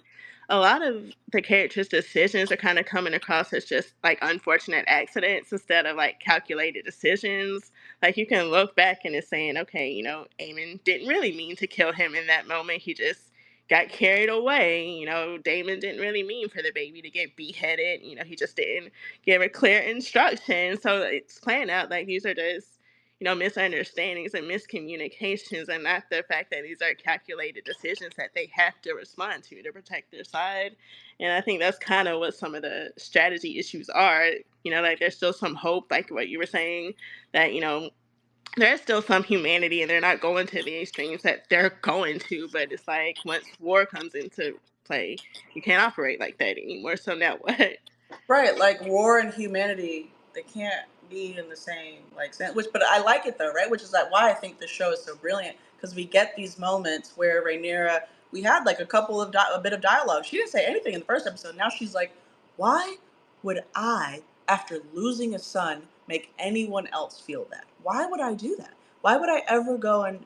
a lot of the characters' decisions are kind of coming across as just like unfortunate accidents instead of like calculated decisions. Like you can look back and it's saying, okay, Aemon didn't really mean to kill him in that moment. He just got carried away. Damon didn't really mean for the baby to get beheaded. He just didn't give a clear instruction. So it's playing out like these are just, misunderstandings and miscommunications, and not the fact that these are calculated decisions that they have to respond to protect their side. And I think that's kind of what some of the strategy issues are. Like there's still some hope, like what you were saying, that there's still some humanity and they're not going to the extremes that they're going to. But it's like once war comes into play, you can't operate like that anymore. So now what? Right, like war and humanity, they can't be in the same like sense. Which, but I like it though, right? Which is like why I think the show is so brilliant because we get these moments where Rhaenyra, we had like a bit of dialogue. She didn't say anything in the first episode. Now she's like, why would I, after losing a son, make anyone else feel that? Why would I do that? Why would I ever go and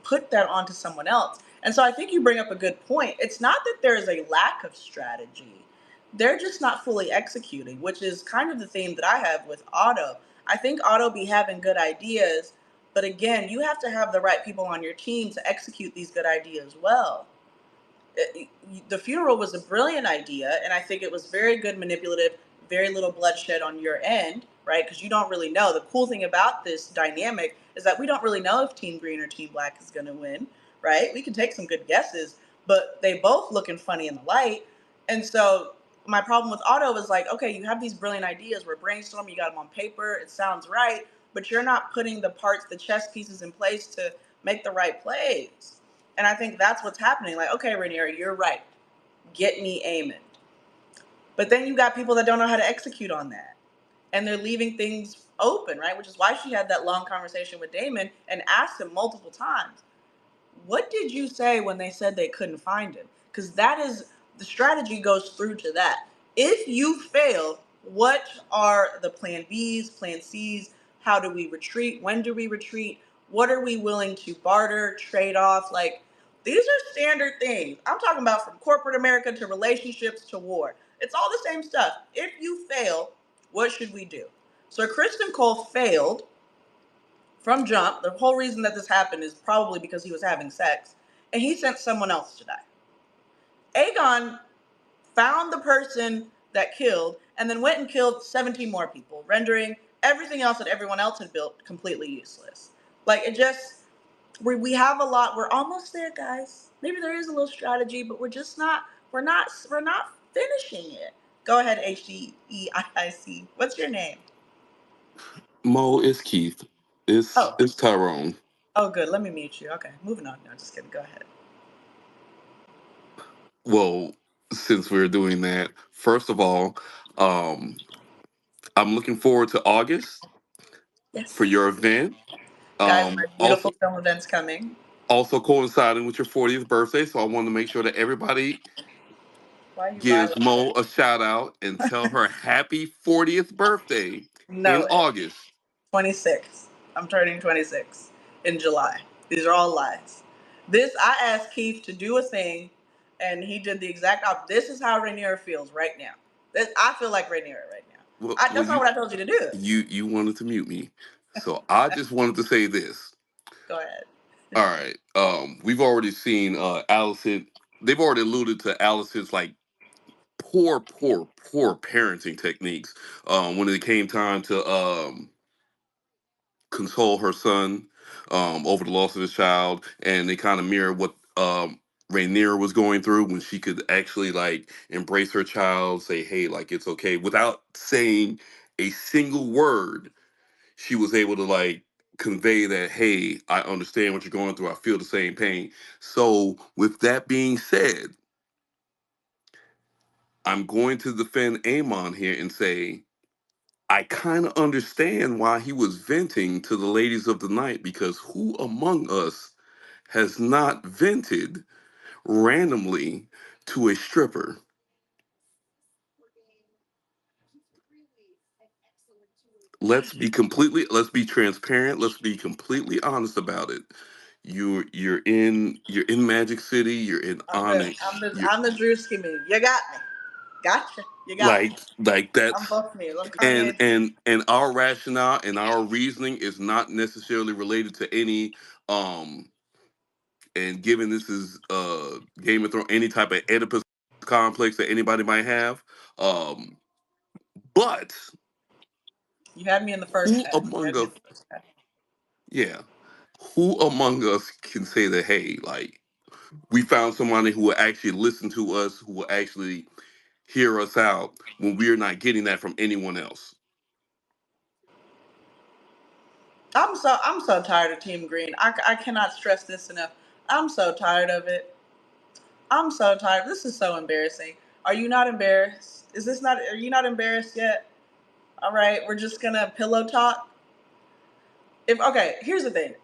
put that onto someone else? And so I think you bring up a good point. It's not that there is a lack of strategy, they're just not fully executing, which is kind of the theme that I have with Otto. I think Otto be having good ideas, but again, you have to have the right people on your team to execute these good ideas well. The funeral was a brilliant idea, and I think it was very good, manipulative, very little bloodshed on your end, right? Because you don't really know. The cool thing about this dynamic is that we don't really know if Team Green or Team Black is going to win, right? We can take some good guesses, but they both looking funny in the light. And so my problem with Otto is like, okay, you have these brilliant ideas. We're brainstorming, you got them on paper, it sounds right, but you're not putting the parts, the chess pieces in place to make the right plays. And I think that's what's happening. Like, okay, Rhaenyra, you're right. Get me Aemond. But then you got people that don't know how to execute on that. And they're leaving things open, right? Which is why she had that long conversation with Daemon and asked him multiple times, what did you say when they said they couldn't find him? Because that is, the strategy goes through to that. If you fail, what are the plan Bs, plan Cs? How do we retreat? When do we retreat? What are we willing to barter, trade off? Like, these are standard things. I'm talking about from corporate America to relationships to war. It's all the same stuff. If you fail, what should we do? So Kristen Cole failed from jump. The whole reason that this happened is probably because he was having sex, and he sent someone else to die. Aegon found the person that killed and then went and killed 17 more people, rendering everything else that everyone else had built completely useless. Like, it just, we have a lot. We're almost there, guys. Maybe there is a little strategy, but we're just not, we're not finishing it. Go ahead, HDEIIC. What's your name? Mo, it's Keith. It's Oh, it's Tyrone. oh, good. Let me mute you. Okay, moving on. No, just kidding. Go ahead. Well, since we're doing that, first of all, um, I'm looking forward to August for Yes. your event. Guys, my beautiful Also, film event's coming. coinciding with your 40th birthday, so I wanted to make sure that everybody Why are you gives violent? Mo a shout out and tell her happy 40th birthday No in way. August. 26. I'm turning 26 in July. These are all lies. I asked Keith to do a thing, and he did the exact opposite. This is how Rhaenyra feels right now. I feel like Rhaenyra right now. Well, That's not what I told you to do. you wanted to mute me, so I just wanted to say this. Go ahead. All right. We've already seen Allison. They've already alluded to Allison's like poor parenting techniques. When it came time to console her son over the loss of his child, and they kind of mirror what Rhaenyra was going through when she could actually like embrace her child, say, "Hey, like it's okay," without saying a single word. She was able to like convey that, "Hey, I understand what you're going through. I feel the same pain." So, with that being said, I'm going to defend Amon here and say I kind of understand why he was venting to the ladies of the night, because who among us has not vented randomly to a stripper? Let's be transparent, let's be completely honest about it. You're in Magic City, you're in I'm the I'm Onyx, the you're I'm the Drewski move. You got me. Gotcha. You got me. like I'm that's both meals. I'm Kanye and and Drewski. and our rationale and our reasoning is not necessarily related to any um and given this is Game of Thrones, any type of Oedipus complex that anybody might have. Um, but You had me in the first who half. You among had me us in the first half. Yeah. Who among us can say that, hey, like, we found somebody who will actually listen to us, who will actually hear us out when we're not getting that from anyone else? I'm so tired of Team Green. I cannot stress this enough. I'm so tired of it. I'm so tired. This is so embarrassing. Are you not embarrassed? Is this not? Are you not embarrassed yet? All right, we're just gonna pillow talk. If okay, here's the thing.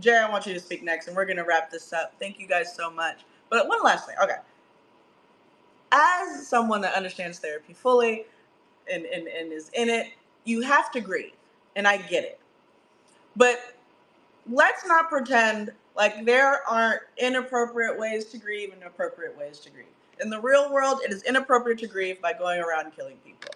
Jerry, I want you to speak next, and we're gonna wrap this up. Thank you guys so much. But one last thing. Okay, as someone that understands therapy fully and is in it, you have to grieve, and I get it. But let's not pretend like there aren't inappropriate ways to grieve and appropriate ways to grieve. In the real world, it is inappropriate to grieve by going around killing people.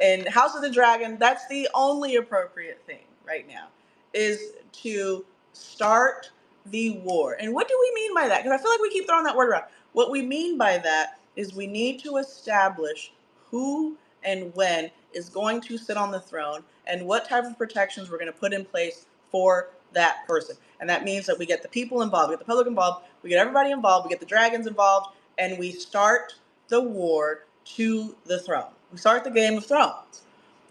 In House of the Dragon, that's the only appropriate thing right now, is to start the war. And what do we mean by that? Because I feel like we keep throwing that word around. What we mean by that is we need to establish who and when is going to sit on the throne and what type of protections we're going to put in place for that person. And that means that we get the people involved, we get the public involved, we get everybody involved, we get the dragons involved, and we start the war to the throne. We start the Game of Thrones.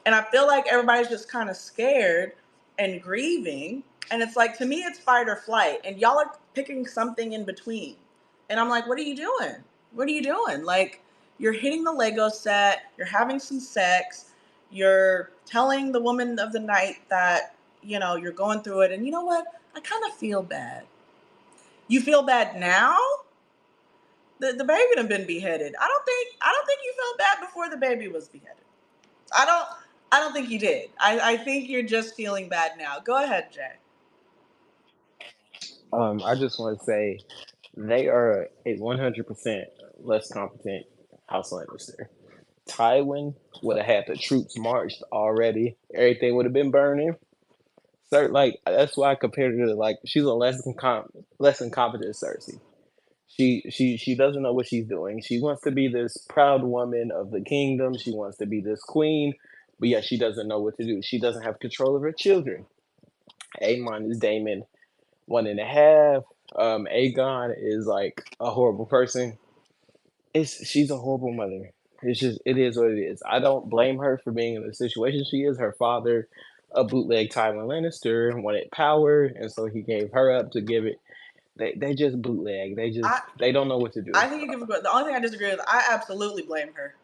And I feel like everybody's just kind of scared and grieving. And it's like, to me, it's fight or flight. And y'all are picking something in between. And I'm like, what are you doing? What are you doing? Like, you're hitting the Lego set, you're having some sex, you're telling the woman of the night that, you're going through it. And you know what? I kind of feel bad. You feel bad now? The baby done been beheaded. I don't think you felt bad before the baby was beheaded. I don't I don't think you did. I think you're just feeling bad now. Go ahead, Jay. I just want to say they are a 100% less competent House Lannister. Tywin would have had the troops marched already. Everything would have been burning. Like that's why I compared her to like she's a less incompetent Cersei. She doesn't know what she's doing. She wants to be this proud woman of the kingdom. She wants to be this queen, but yet she doesn't know what to do. She doesn't have control of her children. Aemon is Daemon 1.5. Aegon is like a horrible person. She's a horrible mother. It is what it is. I don't blame her for being in the situation she is. Her father, a bootleg Tywin Lannister, wanted power, and so he gave her up to give it. They just bootleg. I They don't know what to do. I think you give the only thing I disagree with. I absolutely blame her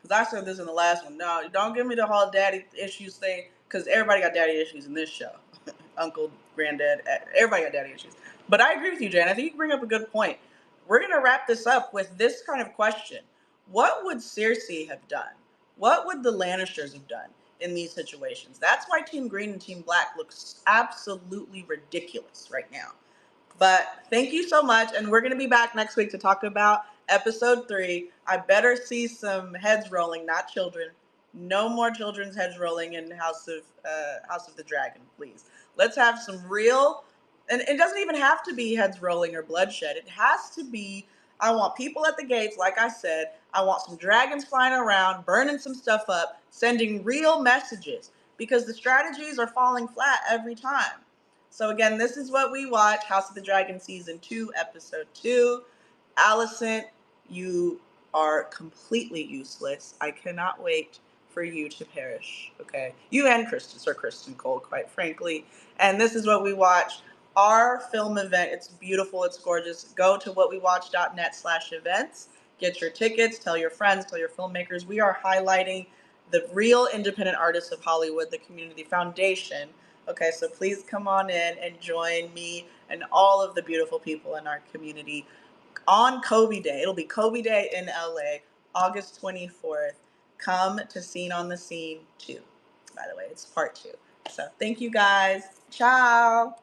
because I said this in the last one. No, don't give me the whole daddy issues thing because everybody got daddy issues in this show. Uncle, granddad, everybody got daddy issues. But I agree with you, Jan. I think you bring up a good point. We're gonna wrap this up with this kind of question: what would Cersei have done? What would the Lannisters have done in these situations? That's why Team Green and Team Black looks absolutely ridiculous right now. But thank you so much. And we're going to be back next week to talk about episode 3. I better see some heads rolling, not children. No more children's heads rolling in House of the Dragon, please. Let's have some real, and it doesn't even have to be heads rolling or bloodshed. It has to be, I want people at the gates, like I said. I want some dragons flying around, burning some stuff up, sending real messages because the strategies are falling flat every time. So again, this is what we watch, House of the Dragon Season 2, Episode 2. Allison, you are completely useless. I cannot wait for you to perish, okay? You and Kristen, Sir Kristen Cole, quite frankly. And this is what we watch. Our film event, it's beautiful, it's gorgeous. Go to whatwewatch.net/events. Get your tickets, tell your friends, tell your filmmakers. We are highlighting the real independent artists of Hollywood, the Community Foundation. Okay, so please come on in and join me and all of the beautiful people in our community on Kobe Day. It'll be Kobe Day in LA, August 24th. Come to Scene on the Scene 2. By the way, it's part 2. So thank you guys. Ciao.